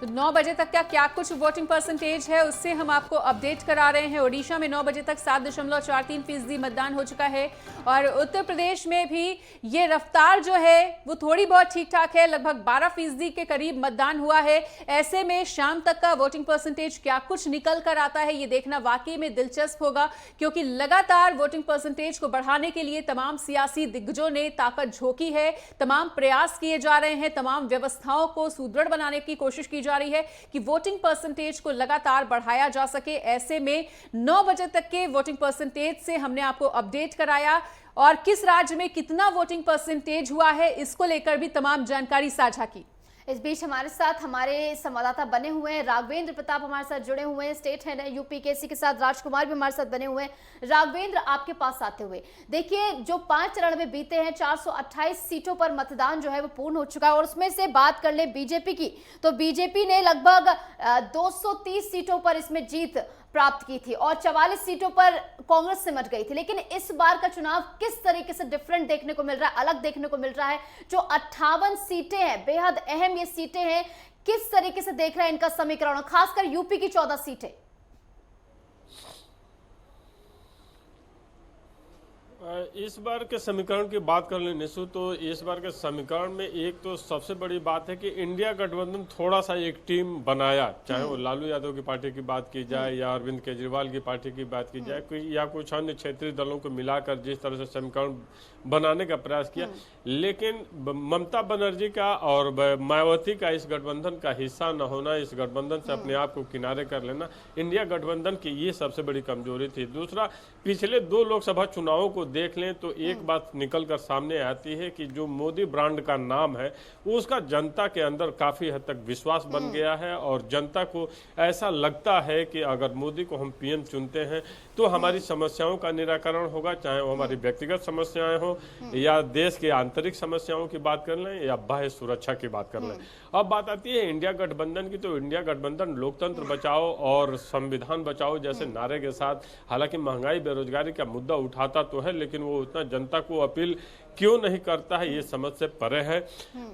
तो 9 बजे तक का क्या कुछ वोटिंग परसेंटेज है उससे हम आपको अपडेट करा रहे हैं। ओडिशा में 9 बजे तक 7.43% मतदान हो चुका है और उत्तर प्रदेश में भी ये रफ्तार जो है वो थोड़ी बहुत ठीक ठाक है, लगभग 12% के करीब मतदान हुआ है। ऐसे में शाम तक का वोटिंग परसेंटेज क्या कुछ निकल कर आता है ये देखना वाकई में दिलचस्प होगा, क्योंकि लगातार वोटिंग परसेंटेज को बढ़ाने के लिए तमाम सियासी दिग्गजों ने ताकत झोंकी है, तमाम प्रयास किए जा रहे हैं, तमाम व्यवस्थाओं को सुदृढ़ बनाने की कोशिश की जा रही है कि वोटिंग परसेंटेज को लगातार बढ़ाया जा सके। ऐसे में 9 बजे तक के वोटिंग परसेंटेज से हमने आपको अपडेट कराया और किस राज्य में कितना वोटिंग परसेंटेज हुआ है इसको लेकर भी तमाम जानकारी साझा की। इस बीच हमारे साथ हमारे संवाददाता बने हुए हैं, राघवेंद्र प्रताप हमारे साथ जुड़े हुए हैं, स्टेट हेड है यूपी के, इसी के साथ राजकुमार भी हमारे साथ बने हुए हैं। राघवेंद्र, आपके पास आते हुए, देखिए जो 5 चरण में बीते हैं 428 सीटों पर मतदान जो है वो पूर्ण हो चुका है और उसमें से बात कर ले बीजेपी की, तो बीजेपी ने लगभग 230 सीटों पर इसमें जीत प्राप्त की थी और 44 सीटों पर कांग्रेस सिमट गई थी। लेकिन इस बार का चुनाव किस तरीके से डिफरेंट देखने को मिल रहा है, अलग देखने को मिल रहा है? जो 58 सीटें हैं, बेहद अहम ये सीटें हैं, किस तरीके से देख रहे हैं इनका समीकरण, खासकर यूपी की 14 सीटें? इस बार के समीकरण की बात कर लें निशु, तो इस बार के समीकरण में एक तो सबसे बड़ी बात है कि इंडिया गठबंधन थोड़ा सा एक टीम बनाया, चाहे वो लालू यादव की पार्टी की बात की जाए या अरविंद केजरीवाल की पार्टी की बात की जाए या कुछ अन्य क्षेत्रीय दलों को मिलाकर जिस तरह से समीकरण बनाने का प्रयास किया, लेकिन ममता बनर्जी का और मायावती का इस गठबंधन का हिस्सा न होना, इस गठबंधन से अपने आप को किनारे कर लेना इंडिया गठबंधन की ये सबसे बड़ी कमजोरी थी। दूसरा, पिछले 2 लोकसभा चुनावों को देख लें तो एक बात निकल कर सामने आती है कि जो मोदी ब्रांड का नाम है उसका जनता के अंदर काफी हद तक विश्वास बन गया है और जनता को ऐसा लगता है कि अगर मोदी को हम पीएम चुनते हैं तो हमारी समस्याओं का निराकरण होगा, चाहे वो हमारी व्यक्तिगत समस्याएं हो या देश के आंतरिक समस्याओं की बात कर लें या बाह्य सुरक्षा की बात कर लें। अब बात आती है इंडिया गठबंधन की, तो इंडिया गठबंधन लोकतंत्र बचाओ और संविधान बचाओ जैसे नारे के साथ, हालांकि महंगाई बेरोजगारी का मुद्दा उठाता तो है लेकिन वो उतना जनता को अपील क्यों नहीं करता है ये समझ से परे है।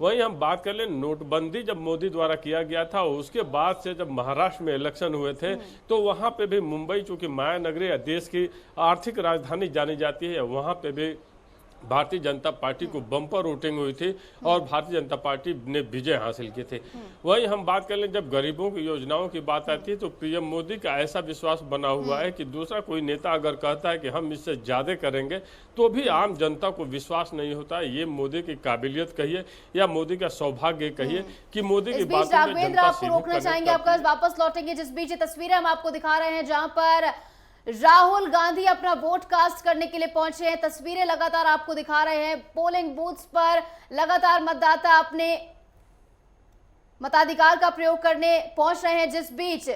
वहीं हम बात कर लें, नोटबंदी जब मोदी द्वारा किया गया था उसके बाद से जब महाराष्ट्र में इलेक्शन हुए थे तो वहां पे भी मुंबई, चूंकि माया नगरी देश की आर्थिक राजधानी जानी जाती है, वहां पे भी भारतीय जनता पार्टी को बम्पर वोटिंग हुई थी और भारतीय जनता पार्टी ने विजय हासिल की थी। वहीं हम बात कर लें, जब गरीबों की योजनाओं की बात आती है तो पीएम मोदी का ऐसा विश्वास बना हुआ है कि दूसरा कोई नेता अगर कहता है कि हम इससे ज्यादा करेंगे तो भी आम जनता को विश्वास नहीं होता। ये मोदी की काबिलियत कहिए या मोदी का सौभाग्य कहिए कि मोदी की बातों में जनता आपको रोकना चाहेंगे, आपका वापस लौटेंगे। जिस बीच तस्वीरें हम आपको दिखा रहे हैं जहां पर राहुल गांधी अपना वोट कास्ट करने के लिए पहुंचे हैं, तस्वीरें लगातार आपको दिखा रहे हैं। पोलिंग बूथ्स पर लगातार मतदाता अपने मताधिकार का प्रयोग करने पहुंच रहे हैं, जिस बीच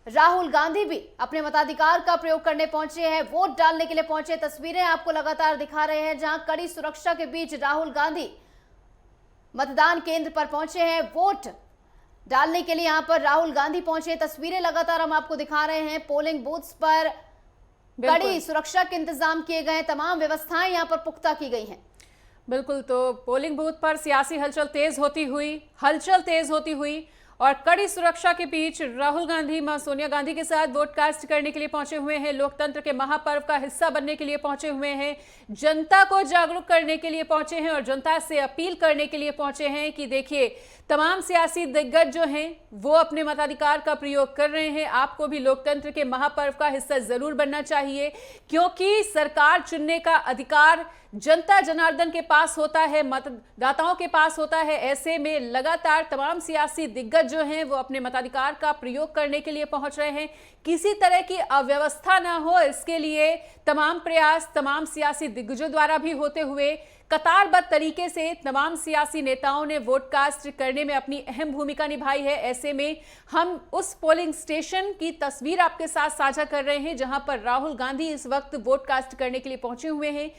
राहुल गांधी भी अपने मताधिकार का प्रयोग करने पहुंचे हैं, वोट डालने के लिए पहुंचे। तस्वीरें आपको लगातार दिखा रहे हैं जहां कड़ी सुरक्षा के बीच राहुल गांधी मतदान केंद्र पर पहुंचे हैं, वोट डालने के लिए यहां पर राहुल गांधी पहुंचे। तस्वीरें लगातार हम आपको दिखा रहे हैं। पोलिंग बूथ्स पर कड़ी सुरक्षा के इंतजाम किए गए हैं, तमाम व्यवस्थाएं यहां पर पुख्ता की गई हैं। बिल्कुल, तो पोलिंग बूथ पर सियासी हलचल तेज होती हुई और कड़ी सुरक्षा के बीच राहुल गांधी मां सोनिया गांधी के साथ वोट कास्ट करने के लिए पहुंचे हुए हैं, लोकतंत्र के महापर्व का हिस्सा बनने के लिए पहुंचे हुए हैं, जनता को जागरूक करने के लिए पहुंचे हैं और जनता से अपील करने के लिए पहुंचे हैं कि देखिए तमाम सियासी दिग्गज जो हैं वो अपने मताधिकार का प्रयोग कर रहे हैं, आपको भी लोकतंत्र के महापर्व का हिस्सा जरूर बनना चाहिए क्योंकि सरकार चुनने का अधिकार जनता जनार्दन के पास होता है, मतदाताओं के पास होता है। ऐसे में लगातार तमाम सियासी दिग्गज जो हैं वो अपने मताधिकार का प्रयोग करने के लिए पहुंच रहे हैं। किसी तरह की अव्यवस्था ना हो इसके लिए तमाम प्रयास तमाम सियासी दिग्गजों द्वारा भी होते हुए कतारबद्ध तरीके से तमाम सियासी नेताओं ने वोट कास्ट करने में अपनी अहम भूमिका निभाई है। ऐसे में हम उस पोलिंग स्टेशन की तस्वीर आपके साथ साझा कर रहे हैं जहां पर राहुल गांधी इस वक्त वोट कास्ट करने के लिए पहुंचे हुए हैं।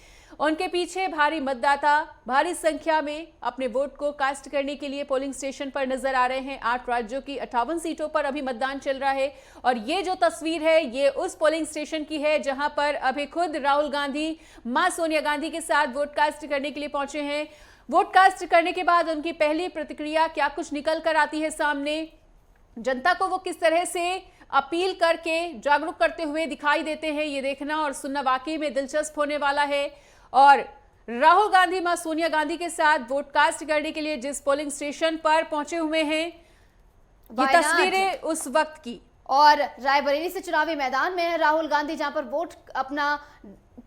उनके पीछे भारी मतदाता भारी संख्या में अपने वोट को कास्ट करने के लिए पोलिंग स्टेशन पर नजर आ रहे हैं। 8 राज्यों की 58 सीटों पर अभी मतदान चल रहा है और ये जो तस्वीर है ये उस पोलिंग स्टेशन की है जहां पर अभी खुद राहुल गांधी मां सोनिया गांधी के साथ वोट कास्ट करने के लिए पहुंचे हैं। वोट कास्ट करने के बाद उनकी पहली प्रतिक्रिया क्या कुछ निकल कर आती है सामने, जनता को वो किस तरह से अपील करके जागरूक करते हुए दिखाई देते हैं, ये देखना और सुनना वाकई में दिलचस्प होने वाला है। और राहुल गांधी मां सोनिया गांधी के साथ वोट कास्ट करने के लिए जिस पोलिंग स्टेशन पर पहुंचे हुए हैं ये तस्वीरें उस वक्त की। और रायबरेली से चुनावी मैदान में है राहुल गांधी जहां पर वोट अपना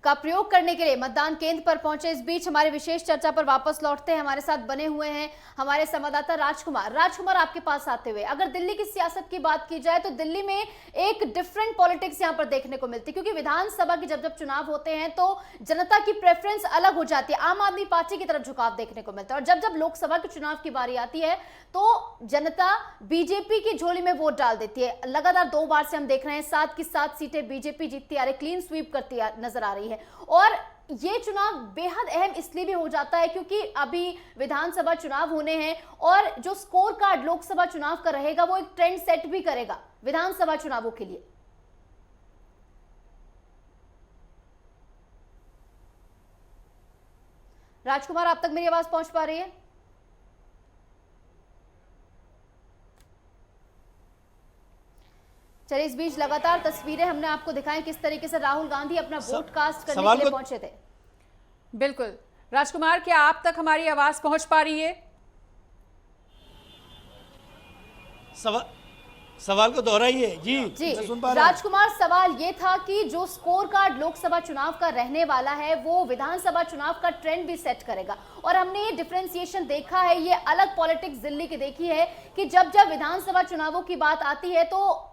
का प्रयोग करने के लिए मतदान केंद्र पर पहुंचे। इस बीच हमारी विशेष चर्चा पर वापस लौटते हैं, हमारे साथ बने हुए हैं हमारे संवाददाता राजकुमार। आपके पास आते हुए, अगर दिल्ली की सियासत की बात की जाए तो दिल्ली में एक डिफरेंट पॉलिटिक्स यहां पर देखने को मिलती है, क्योंकि विधानसभा की जब चुनाव होते हैं तो जनता की प्रेफरेंस अलग हो जाती है, आम आदमी पार्टी की तरफ झुकाव देखने को मिलता है, और जब लोकसभा के चुनाव की बारी आती है तो जनता बीजेपी की झोली में वोट डाल देती है। लगातार 2 बार से हम देख रहे हैं 7 की 7 सीटें बीजेपी जीतती आ रही, क्लीन स्वीप करती नजर आ रही है। और ये चुनाव बेहद अहम इसलिए भी हो जाता है क्योंकि अभी विधानसभा चुनाव होने हैं, और जो स्कोर कार्ड लोकसभा चुनाव का रहेगा वो एक ट्रेंड सेट भी करेगा विधानसभा चुनावों के लिए। राजकुमार, आप तक मेरी आवाज पहुंच पा रही है? चलिए, इस बीच लगातार तस्वीरें हमने आपको दिखाई किस तरीके से राहुल गांधी अपना वोट कास्ट करने के लिए पहुंचे थे। बिल्कुल राजकुमार, क्या आप तक हमारी आवाज पहुंच पा रही है? सवाल को दोहराइए। जी मैं सुन पा रहा हूं। राजकुमार, सवाल ये था कि जो स्कोर कार्ड लोकसभा चुनाव का रहने वाला है वो विधानसभा चुनाव का ट्रेंड भी सेट करेगा, और हमने ये डिफरेंशिएशन देखा है, ये अलग पॉलिटिक्स दिल्ली की देखी है कि जब विधानसभा चुनावों की बात आती है तो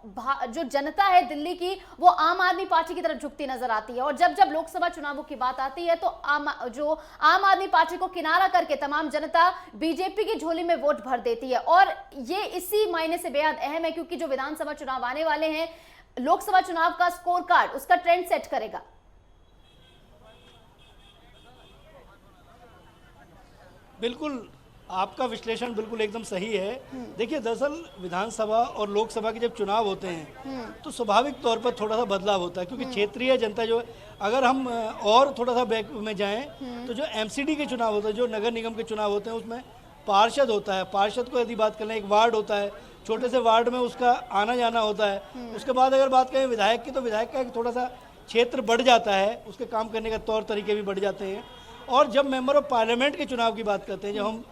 जो जनता है दिल्ली की वो आम आदमी पार्टी की तरफ झुकती नजर आती है, और जब लोकसभा चुनावों की बात आती है तो आम आदमी पार्टी को किनारा करके तमाम जनता बीजेपी की झोली में वोट भर देती है। और ये इसी मायने से बेहद अहम है क्योंकि जो विधानसभा चुनाव आने वाले हैं, लोकसभा चुनाव का स्कोर कार्ड उसका ट्रेंड सेट करेगा। बिल्कुल, आपका विश्लेषण बिल्कुल एकदम सही है। देखिए, दरअसल विधानसभा और लोकसभा के जब चुनाव होते हैं तो स्वाभाविक तौर पर थोड़ा सा बदलाव होता है, क्योंकि क्षेत्रीय जनता जो, अगर हम और थोड़ा सा बैक में जाएं तो जो एमसीडी के चुनाव होते हैं, जो नगर निगम के चुनाव होते हैं, उसमें पार्षद होता है। पार्षद को यदि बात करें, एक वार्ड होता है, छोटे से वार्ड में उसका आना जाना होता है। उसके बाद अगर बात करें विधायक की, तो विधायक का एक थोड़ा सा क्षेत्र बढ़ जाता है, उसके काम करने का तौर तरीके भी बढ़ जाते हैं। और जब मेंबर ऑफ पार्लियामेंट के चुनाव की बात करते हैं, जब हम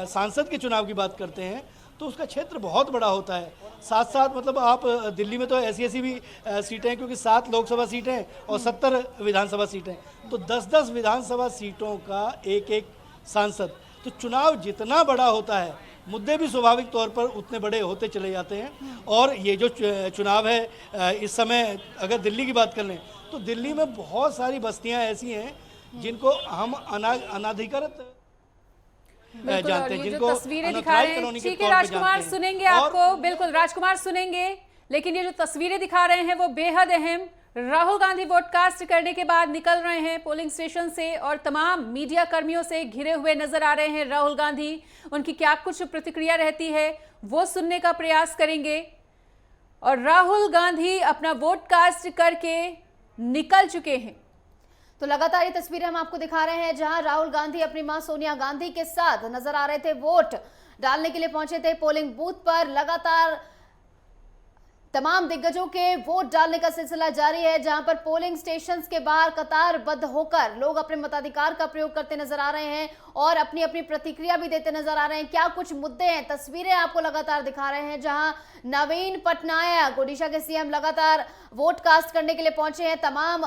सांसद के चुनाव की बात करते हैं, तो उसका क्षेत्र बहुत बड़ा होता है। साथ साथ मतलब आप दिल्ली में तो ऐसी भी सीटें हैं, क्योंकि 7 लोकसभा सीटें हैं और 70 विधानसभा सीटें, तो 10-10 विधानसभा सीटों का एक सांसद। तो चुनाव जितना बड़ा होता है, मुद्दे भी स्वाभाविक तौर पर उतने बड़े होते चले जाते हैं। और ये जो चुनाव है, इस समय अगर दिल्ली की बात कर लें तो दिल्ली में बहुत सारी बस्तियां ऐसी हैं जिनको हम अनाधिकृत जानते हैं, जिनको तस्वीरें दिखा रहे हैं। ठीक है राजकुमार, सुनेंगे आपको, बिल्कुल राजकुमार सुनेंगे, लेकिन ये जो तस्वीरें दिखा रहे हैं वो बेहद अहम। राहुल गांधी वोट कास्ट करने के बाद निकल रहे हैं पोलिंग स्टेशन से और तमाम मीडिया कर्मियों से घिरे हुए नजर आ रहे हैं राहुल गांधी। उनकी क्या कुछ प्रतिक्रिया रहती है वो सुनने का प्रयास करेंगे। और राहुल गांधी अपना वोट कास्ट करके निकल चुके हैं। तो लगातार ये तस्वीरें हम आपको दिखा रहे हैं जहां राहुल गांधी अपनी मां सोनिया गांधी के साथ नजर आ रहे थे, वोट डालने के लिए पहुंचे थे पोलिंग बूथ पर। लगातार तमाम दिग्गजों के वोट डालने का सिलसिला जारी है, जहां पर पोलिंग स्टेशंस के बाहर कतारबद्ध होकर लोग अपने मताधिकार का प्रयोग करते नजर आ रहे हैं और अपनी अपनी प्रतिक्रिया भी देते नजर आ रहे हैं। क्या कुछ मुद्दे हैं, तस्वीरें आपको लगातार दिखा रहे हैं जहां नवीन पटनायक, ओडिशा के सीएम, लगातार वोट कास्ट करने के लिए पहुंचे हैं। तमाम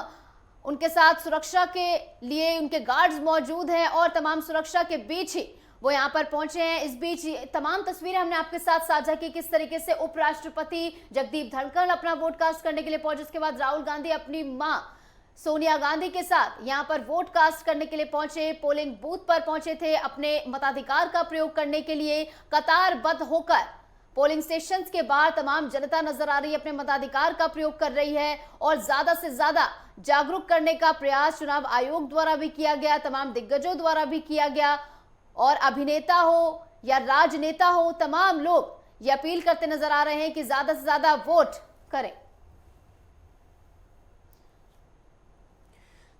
उनके साथ सुरक्षा के लिए उनके गार्ड्स मौजूद हैं और तमाम सुरक्षा के बीच ही वो यहाँ पर पहुंचे हैं। इस बीच तमाम तस्वीरें हमने आपके साथ साझा की, किस तरीके से उपराष्ट्रपति जगदीप धनखड़ अपना वोट कास्ट करने के लिए पहुंचे। उसके बाद राहुल गांधी अपनी मां सोनिया गांधी के साथ यहाँ पर वोट कास्ट करने के लिए पहुंचे, पोलिंग बूथ पर पहुंचे थे अपने मताधिकार का प्रयोग करने के लिए। कतारबद्ध होकर पोलिंग स्टेशंस के बाहर तमाम जनता नजर आ रही है, अपने मताधिकार का प्रयोग कर रही है और ज्यादा से ज्यादा जागरूक करने का प्रयास चुनाव आयोग द्वारा भी किया गया, तमाम दिग्गजों द्वारा भी किया गया। और अभिनेता हो या राजनेता हो, तमाम लोग ये अपील करते नजर आ रहे हैं कि ज्यादा से ज्यादा वोट करें।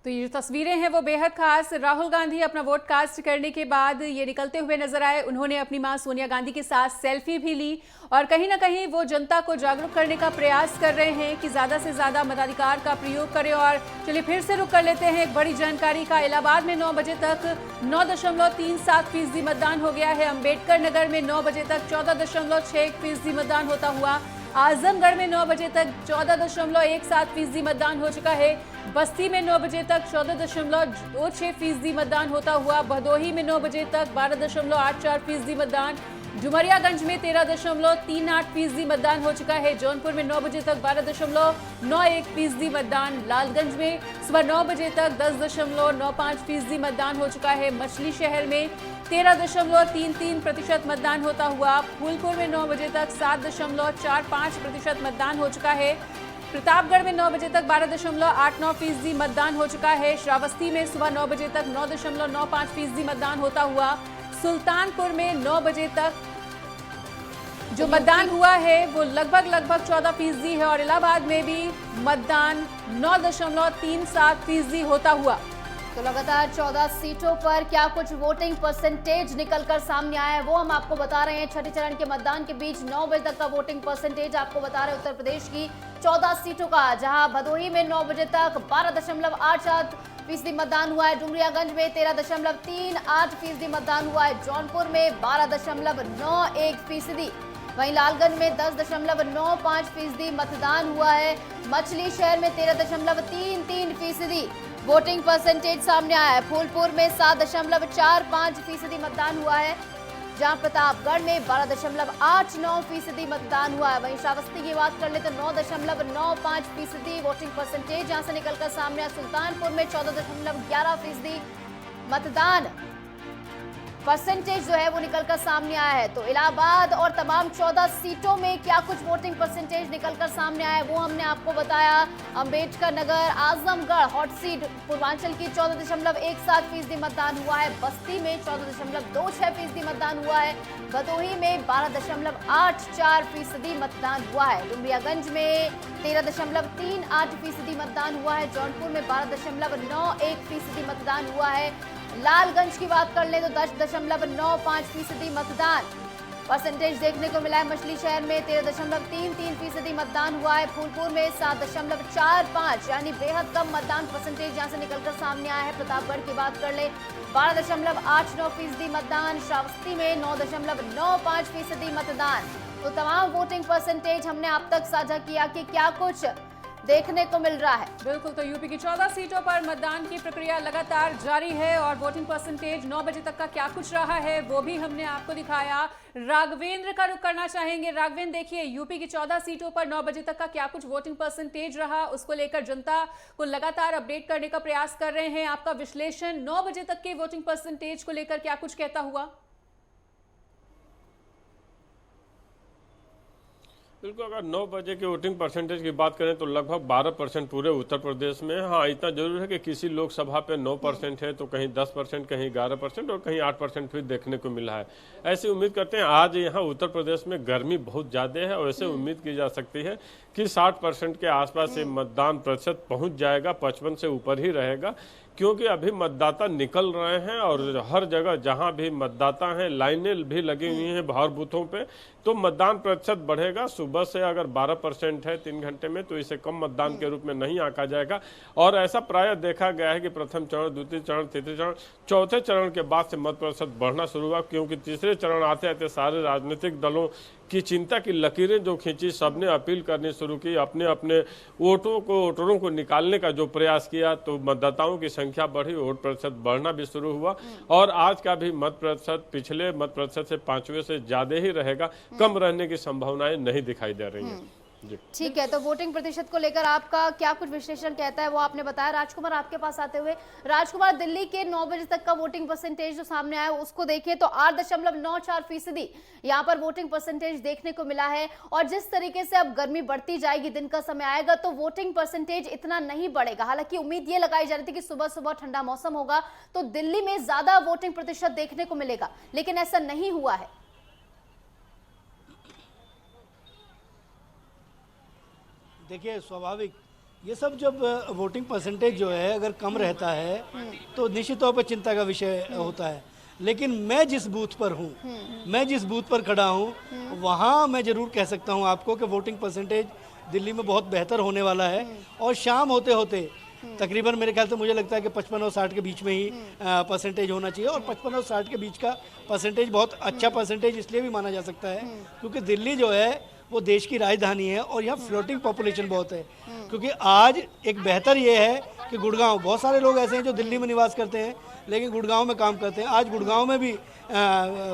तो ये जो तस्वीरें हैं वो बेहद खास। राहुल गांधी अपना वोट कास्ट करने के बाद ये निकलते हुए नजर आए। उन्होंने अपनी मां सोनिया गांधी के साथ सेल्फी भी ली और कहीं ना कहीं वो जनता को जागरूक करने का प्रयास कर रहे हैं कि ज़्यादा से ज़्यादा मताधिकार का प्रयोग करें। और चलिए फिर से रुक कर लेते हैं एक बड़ी जानकारी का। इलाहाबाद में 9 बजे तक 9.37% मतदान हो गया है। अम्बेडकर नगर में 9 बजे तक 14.61% मतदान होता हुआ आजमगढ़ में 9 बजे तक 14.17% मतदान हो चुका है। बस्ती में 9 बजे तक 14.26% मतदान होता हुआ। भदोही में 9 बजे तक 12.84% मतदान। डुमरियागंज में 13.38% मतदान हो चुका है। जौनपुर में 9 बजे तक 12.91% मतदान। लालगंज में सुबह 9 बजे तक 10.95% मतदान हो चुका है। मछली शहर में 13.33% मतदान होता हुआ। फूलपुर में 9 बजे तक 7.45% मतदान हो चुका है। प्रतापगढ़ में 9 बजे तक 12.89% मतदान हो चुका है। श्रावस्ती में सुबह 9 बजे तक 9.95% मतदान होता हुआ। सुल्तानपुर में 9 बजे तक जो मतदान हुआ है वो लगभग 14% है और इलाहाबाद में भी मतदान 9.37% होता हुआ। तो लगातार 14 सीटों पर क्या कुछ वोटिंग परसेंटेज निकलकर सामने आया है वो हम आपको बता रहे हैं। छठे चरण के मतदान के बीच 9 बजे तक का वोटिंग परसेंटेज आपको बता रहे हैं उत्तर प्रदेश की 14 सीटों का, जहां भदोही में 9 बजे तक 12.87% मतदान हुआ है। डुमरियागंज में 13.38% मतदान हुआ है। जौनपुर में 12.91%, वहीं लालगंज में 10.95% मतदान हुआ है। मछली शहर में 13.33% वोटिंग परसेंटेज सामने आया है। फूलपुर में 7.45% मतदान हुआ है, जहां प्रतापगढ़ में 12.89% मतदान हुआ है। वहीं श्रावस्ती की बात कर ले तो 9.95% वोटिंग परसेंटेज यहां से निकलकर सामने आया। सुल्तानपुर में 14.11% मतदान परसेंटेज जो है वो निकलकर सामने आया है। तो इलाहाबाद और तमाम 14 सीटों में क्या कुछ वोटिंग परसेंटेज निकलकर सामने आया है वो हमने आपको बताया। अंबेडकर नगर, आजमगढ़ हॉट सीट पूर्वांचल की 14.17% मतदान हुआ है। बस्ती में 14.26% मतदान हुआ है। भदोही में 12.84% मतदान हुआ है। डुमरियागंज में 13.38% मतदान हुआ है। जौनपुर में 12.91% मतदान हुआ है। लालगंज की बात कर ले तो 10.95% मतदान परसेंटेज देखने को मिला है। मछली शहर में 13.33% मतदान हुआ है। फूलपुर में 7.45 यानी बेहद कम मतदान परसेंटेज यहां से निकलकर सामने आया है। प्रतापगढ़ की बात कर ले 12.89% मतदान। श्रावस्ती में 9.95% मतदान। तो तमाम वोटिंग परसेंटेज हमने आप तक साझा किया कि क्या कुछ देखने को मिल रहा है। बिल्कुल, तो यूपी की 14 सीटों पर मतदान की प्रक्रिया लगातार जारी है और वोटिंग परसेंटेज 9 बजे तक का क्या कुछ रहा है वो भी हमने आपको दिखाया। राघवेंद्र का रुख करना चाहेंगे। राघवेंद्र, देखिए यूपी की 14 सीटों पर 9 बजे तक का क्या कुछ वोटिंग परसेंटेज रहा, उसको लेकर जनता को लगातार अपडेट करने का प्रयास कर रहे हैं। आपका विश्लेषण 9 बजे तक के वोटिंग परसेंटेज को लेकर क्या कुछ कहता हुआ? बिल्कुल, अगर 9 बजे के वोटिंग परसेंटेज की बात करें तो लगभग 12% पूरे उत्तर प्रदेश में। हाँ, इतना जरूर है कि किसी लोकसभा पे 9% है तो कहीं 10%, कहीं 11% और कहीं 8% भी देखने को मिला है। ऐसी उम्मीद करते हैं आज यहाँ उत्तर प्रदेश में गर्मी बहुत ज़्यादा है और ऐसे उम्मीद की जा सकती है कि 60% के आसपास से मतदान प्रतिशत पहुँच जाएगा, 55 से ऊपर ही रहेगा, क्योंकि अभी मतदाता निकल रहे हैं और हर जगह जहां भी मतदाता हैं लाइनें भी लगी हुई हैं बाहर बूथों पे, तो मतदान प्रतिशत बढ़ेगा। सुबह से अगर 12% है 3 घंटे में तो इसे कम मतदान के रूप में नहीं आंका जाएगा। और ऐसा प्रायः देखा गया है कि प्रथम चरण, द्वितीय चरण, तृतीय चरण, चौथे चरण के बाद से मत प्रतिशत बढ़ना शुरू हुआ, क्योंकि तीसरे चरण आते आते सारे राजनीतिक दलों की चिंता की लकीरें जो खींची, सबने अपील करनी शुरू की, अपने अपने वोटरों को निकालने का जो प्रयास किया, तो मतदाताओं की संख्या बढ़ी, वोट प्रतिशत बढ़ना भी शुरू हुआ। और आज का भी मत प्रतिशत पिछले मत प्रतिशत से 5वें से ज्यादा ही रहेगा, कम रहने की संभावनाएं नहीं दिखाई दे रही हैं। ठीक है, तो वोटिंग प्रतिशत को लेकर आपका क्या कुछ विश्लेषण कहता है वो आपने बताया। राजकुमार, आपके पास आते हुए, राजकुमार, दिल्ली के 9 बजे तक का वोटिंग परसेंटेज जो सामने आया उसको देखें तो 8.94% यहाँ पर वोटिंग परसेंटेज देखने को मिला है। और जिस तरीके से अब गर्मी बढ़ती जाएगी, दिन का समय आएगा तो वोटिंग परसेंटेज इतना नहीं बढ़ेगा। हालांकि उम्मीद ये लगाई जा रही थी कि सुबह सुबह ठंडा मौसम होगा तो दिल्ली में ज्यादा वोटिंग प्रतिशत देखने को मिलेगा, लेकिन ऐसा नहीं हुआ है। देखिए, स्वाभाविक ये सब जब वोटिंग परसेंटेज जो है अगर कम रहता है तो निश्चित तौर पर चिंता का विषय होता है। लेकिन मैं जिस बूथ पर हूँ, मैं जिस बूथ पर खड़ा हूँ, वहाँ मैं जरूर कह सकता हूँ आपको कि वोटिंग परसेंटेज दिल्ली में बहुत बेहतर होने वाला है। और शाम होते होते तकरीबन मेरे ख्याल से मुझे लगता है कि 55 और 60 के बीच में ही परसेंटेज होना चाहिए। और 55 और 60 के बीच का परसेंटेज बहुत अच्छा परसेंटेज इसलिए भी माना जा सकता है क्योंकि दिल्ली जो है वो देश की राजधानी है और यहाँ फ्लोटिंग पॉपुलेशन बहुत है। क्योंकि आज एक बेहतर ये है कि गुड़गांव, बहुत सारे लोग ऐसे हैं जो दिल्ली में निवास करते हैं लेकिन गुड़गांव में काम करते हैं, आज गुड़गांव में भी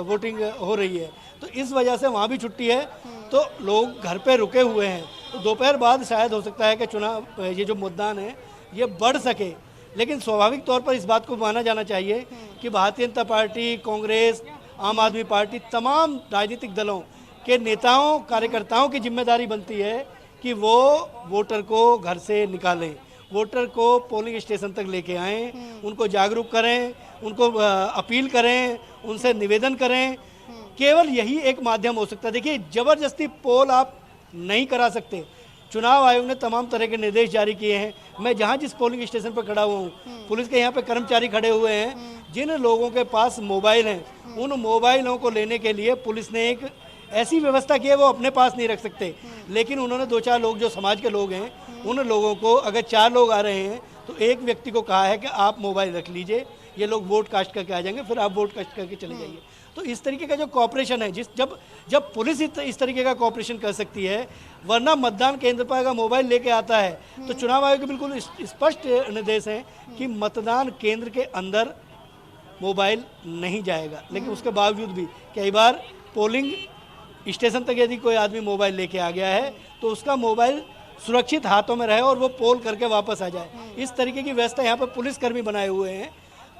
वोटिंग हो रही है, तो इस वजह से वहाँ भी छुट्टी है, तो लोग घर पे रुके हुए हैं। तो दोपहर बाद शायद हो सकता है कि चुनाव, ये जो मतदान है ये बढ़ सके। लेकिन स्वाभाविक तौर पर इस बात को माना जाना चाहिए कि भारतीय जनता पार्टी, कांग्रेस, आम आदमी पार्टी, तमाम राजनीतिक दलों के नेताओं, कार्यकर्ताओं की जिम्मेदारी बनती है कि वो वोटर को घर से निकालें, वोटर को पोलिंग स्टेशन तक लेके आएँ, उनको जागरूक करें, उनको अपील करें, उनसे निवेदन करें। केवल यही एक माध्यम हो सकता है। देखिए, ज़बरदस्ती पोल आप नहीं करा सकते। चुनाव आयोग ने तमाम तरह के निर्देश जारी किए हैं। मैं जहाँ जिस पोलिंग स्टेशन पर खड़ा हुआ हूँ, पुलिस के यहाँ पे कर्मचारी खड़े हुए हैं। जिन लोगों के पास मोबाइल हैं, उन मोबाइलों को लेने के लिए पुलिस ने एक ऐसी व्यवस्था की है, वो अपने पास नहीं रख सकते, लेकिन उन्होंने 2-4 लोग जो समाज के लोग हैं, उन लोगों को, अगर 4 लोग आ रहे हैं तो एक व्यक्ति को कहा है कि आप मोबाइल रख लीजिए, ये लोग वोट कास्ट करके आ जाएंगे, फिर आप वोट कास्ट करके चले जाइए। तो इस तरीके का जो कॉपरेशन है, जब पुलिस इस तरीके का कॉपरेशन कर सकती है, वरना मतदान केंद्र पर अगर मोबाइल लेके आता है तो चुनाव आयोग के बिल्कुल स्पष्ट निर्देश हैं कि मतदान केंद्र के अंदर मोबाइल नहीं जाएगा। लेकिन उसके बावजूद भी कई बार पोलिंग स्टेशन तक यदि कोई आदमी मोबाइल लेके आ गया है तो उसका मोबाइल सुरक्षित हाथों में रहे और वो पोल करके वापस आ जाए। इस तरीके की व्यवस्था यहाँ पर पुलिसकर्मी बनाए हुए हैं।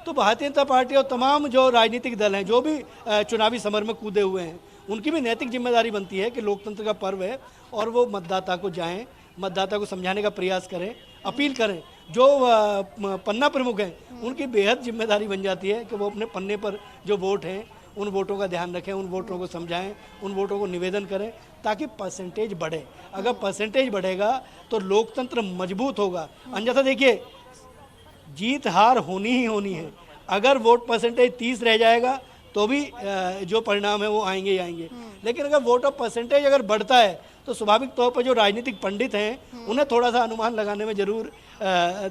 तो भारतीय जनता पार्टी और तमाम जो राजनीतिक दल हैं, जो भी चुनावी समर में कूदे हुए हैं, उनकी भी नैतिक जिम्मेदारी बनती है कि लोकतंत्र का पर्व है और वो मतदाता को जाएं, मतदाता को समझाने का प्रयास करें, अपील करें। जो पन्ना प्रमुख हैं, उनकी बेहद जिम्मेदारी बन जाती है कि वो अपने पन्ने पर जो वोट हैं, उन वोटों का ध्यान रखें, उन वोटों को समझाएं, उन वोटों को निवेदन करें, ताकि परसेंटेज बढ़े। अगर परसेंटेज बढ़ेगा तो लोकतंत्र मजबूत होगा। अन्यथा देखिए, जीत हार होनी ही होनी है। अगर वोट परसेंटेज 30 रह जाएगा तो भी जो परिणाम है वो आएंगे ही आएंगे। लेकिन अगर वोट ऑफ परसेंटेज अगर बढ़ता है तो स्वाभाविक तौर पर जो राजनीतिक पंडित हैं उन्हें थोड़ा सा अनुमान लगाने में ज़रूर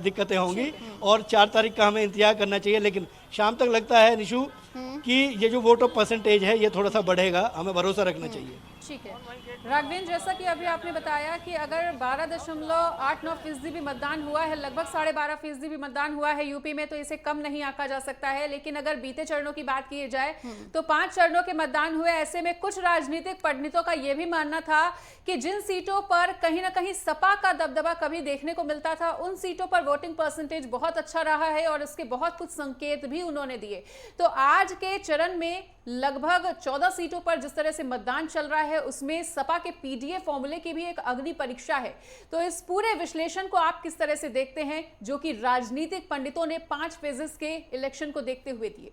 दिक्कतें होंगी। और 4 तारीख का हमें इंतजार करना चाहिए। लेकिन शाम तक लगता है निशु कि ये जो वोट ऑफ परसेंटेज है ये थोड़ा सा बढ़ेगा, हमें भरोसा रखना चाहिए। ठीक है राघवेंद्र, जैसा कि अभी आपने बताया कि अगर 12.89% भी मतदान हुआ है, लगभग 12.5% भी मतदान हुआ है यूपी में, तो इसे कम नहीं आंका जा सकता है। लेकिन अगर बीते चरणों की बात की जाए तो 5 चरणों के मतदान हुए। ऐसे में कुछ राजनीतिक पंडितों का यह भी मानना था कि जिन सीटों पर कहीं ना कहीं सपा का दबदबा कभी देखने को मिलता था, उन सीटों पर वोटिंग परसेंटेज बहुत अच्छा रहा है और इसके बहुत कुछ संकेत भी उन्होंने दिए। तो आज के चरण में लगभग 14 सीटों पर जिस तरह से मतदान चल रहा है, उसमें सपा के पीडीए फॉर्मूले की भी एक अग्नि परीक्षा है। तो इस पूरे विश्लेषण को आप किस तरह से देखते हैं, जो कि राजनीतिक पंडितों ने 5 फेजेस के इलेक्शन को देखते हुए दिए?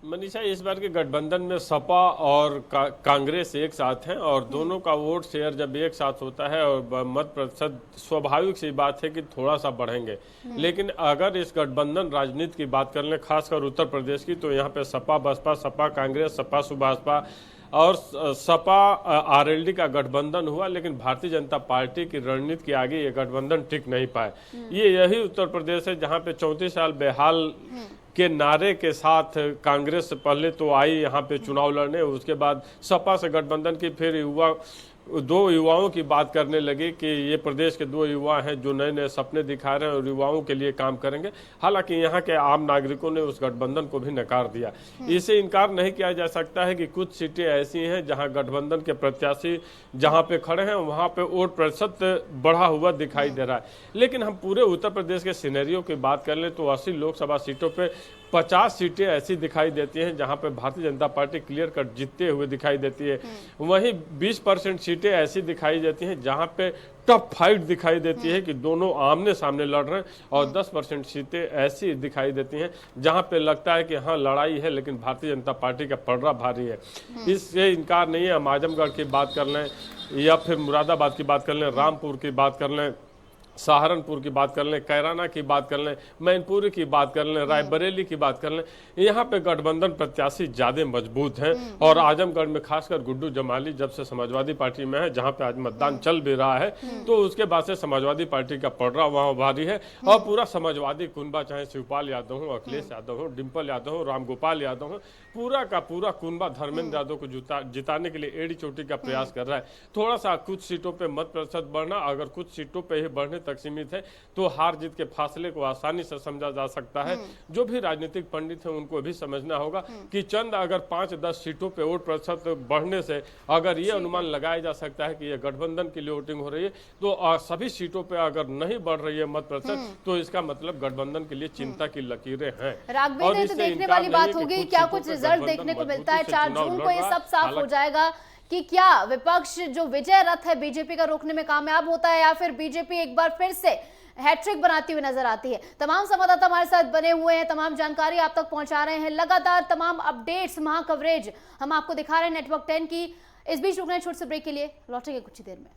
मनीषा, इस बार के गठबंधन में सपा और कांग्रेस एक साथ हैं और दोनों का वोट शेयर जब एक साथ होता है और मत प्रतिशत, स्वाभाविक सी बात है कि थोड़ा सा बढ़ेंगे। लेकिन अगर इस गठबंधन राजनीति की बात कर लें, खासकर उत्तर प्रदेश की, तो यहाँ पे सपा बसपा, सपा कांग्रेस, सपा सुभाषपा और सपा आरएलडी का गठबंधन हुआ। लेकिन भारतीय जनता पार्टी की रणनीति के आगे ये गठबंधन टिक नहीं पाए। ये यही उत्तर प्रदेश है जहाँ पे 34 साल बेहाल के नारे के साथ कांग्रेस पहले तो आई यहाँ पे चुनाव लड़ने, उसके बाद सपा से गठबंधन की, फिर 2 युवाओं की बात करने लगी कि ये प्रदेश के 2 युवा हैं जो नए नए सपने दिखा रहे हैं और युवाओं के लिए काम करेंगे। हालांकि यहाँ के आम नागरिकों ने उस गठबंधन को भी नकार दिया। इसे इनकार नहीं किया जा सकता है कि कुछ सीटें ऐसी हैं जहाँ गठबंधन के प्रत्याशी जहाँ पे खड़े हैं वहाँ पे वोट प्रतिशत बढ़ा हुआ दिखाई दे रहा है। लेकिन हम पूरे उत्तर प्रदेश के सिनेरियो की बात कर लें तो 80 लोकसभा सीटों पे 50 सीटें ऐसी दिखाई देती हैं जहां पे Bharatiya Janata party clear cut जीतते हुए दिखाई देती है। वहीं 20% सीटें ऐसी दिखाई देती हैं जहां पे टफ फाइट दिखाई देती है कि दोनों आमने सामने लड़ रहे हैं और 10% सीटें ऐसी दिखाई देती हैं जहां पे लगता है कि हाँ लड़ाई है लेकिन भारतीय जनता पार्टी का पलड़ा भारी है। इससे इनकार नहीं है। हम आजमगढ़ की बात कर लें या फिर मुरादाबाद की बात कर लें, रामपुर की बात कर लें, सहारनपुर की बात कर लें, कैराना की बात कर लें, मैनपुरी की बात कर लें, रायबरेली की बात कर लें, यहाँ पे गठबंधन प्रत्याशी ज्यादा मजबूत हैं। और आजमगढ़ में खासकर गुड्डू जमाली जब से समाजवादी पार्टी में है, जहाँ पे आज मतदान चल भी रहा है, तो उसके बाद से समाजवादी पार्टी का पड़रा वहाँ भारी है। और पूरा समाजवादी कुनबा, चाहे शिवपाल यादव हो, अखिलेश यादव हो, डिम्पल यादव हो, रामगोपाल यादव हो, पूरा का पूरा कुनबा धर्मेंद्र यादव को जिताने के लिए एड़ी चोटी का प्रयास कर रहा है। थोड़ा सा कुछ सीटों पे मत प्रतिशत बढ़ना, अगर कुछ सीटों पे ही बढ़ने तक सीमित है तो हार जीत के फासले को आसानी से समझा जा सकता है। जो भी राजनीतिक पंडित हैं उनको भी समझना होगा कि चंद अगर 5-10 सीटों पे वोट प्रतिशत बढ़ने से अगर ये अनुमान लगाया जा सकता है कि ये गठबंधन के लिए वोटिंग हो रही है, तो सभी सीटों पे अगर नहीं बढ़ रही है मत प्रतिशत, तो इसका मतलब गठबंधन के लिए चिंता की लकीरें हैं। राघवेंद्र, तो देखने वाली बात होगी क्या कुछ रिजल्ट देखने को मिलता है। 4 जून को ये सब साफ हो जाएगा कि क्या विपक्ष जो विजय रथ है बीजेपी का रोकने में कामयाब होता है या फिर बीजेपी एक बार फिर से हैट्रिक बनाती हुई नजर आती है। तमाम संवाददाता हमारे साथ बने हुए हैं, तमाम जानकारी आप तक पहुंचा रहे हैं, लगातार तमाम अपडेट्स, महा कवरेज हम आपको दिखा रहे हैं नेटवर्क 10 की। इस बीच रुकना है छोटे से ब्रेक के लिए, लौटेंगे कुछ ही देर में।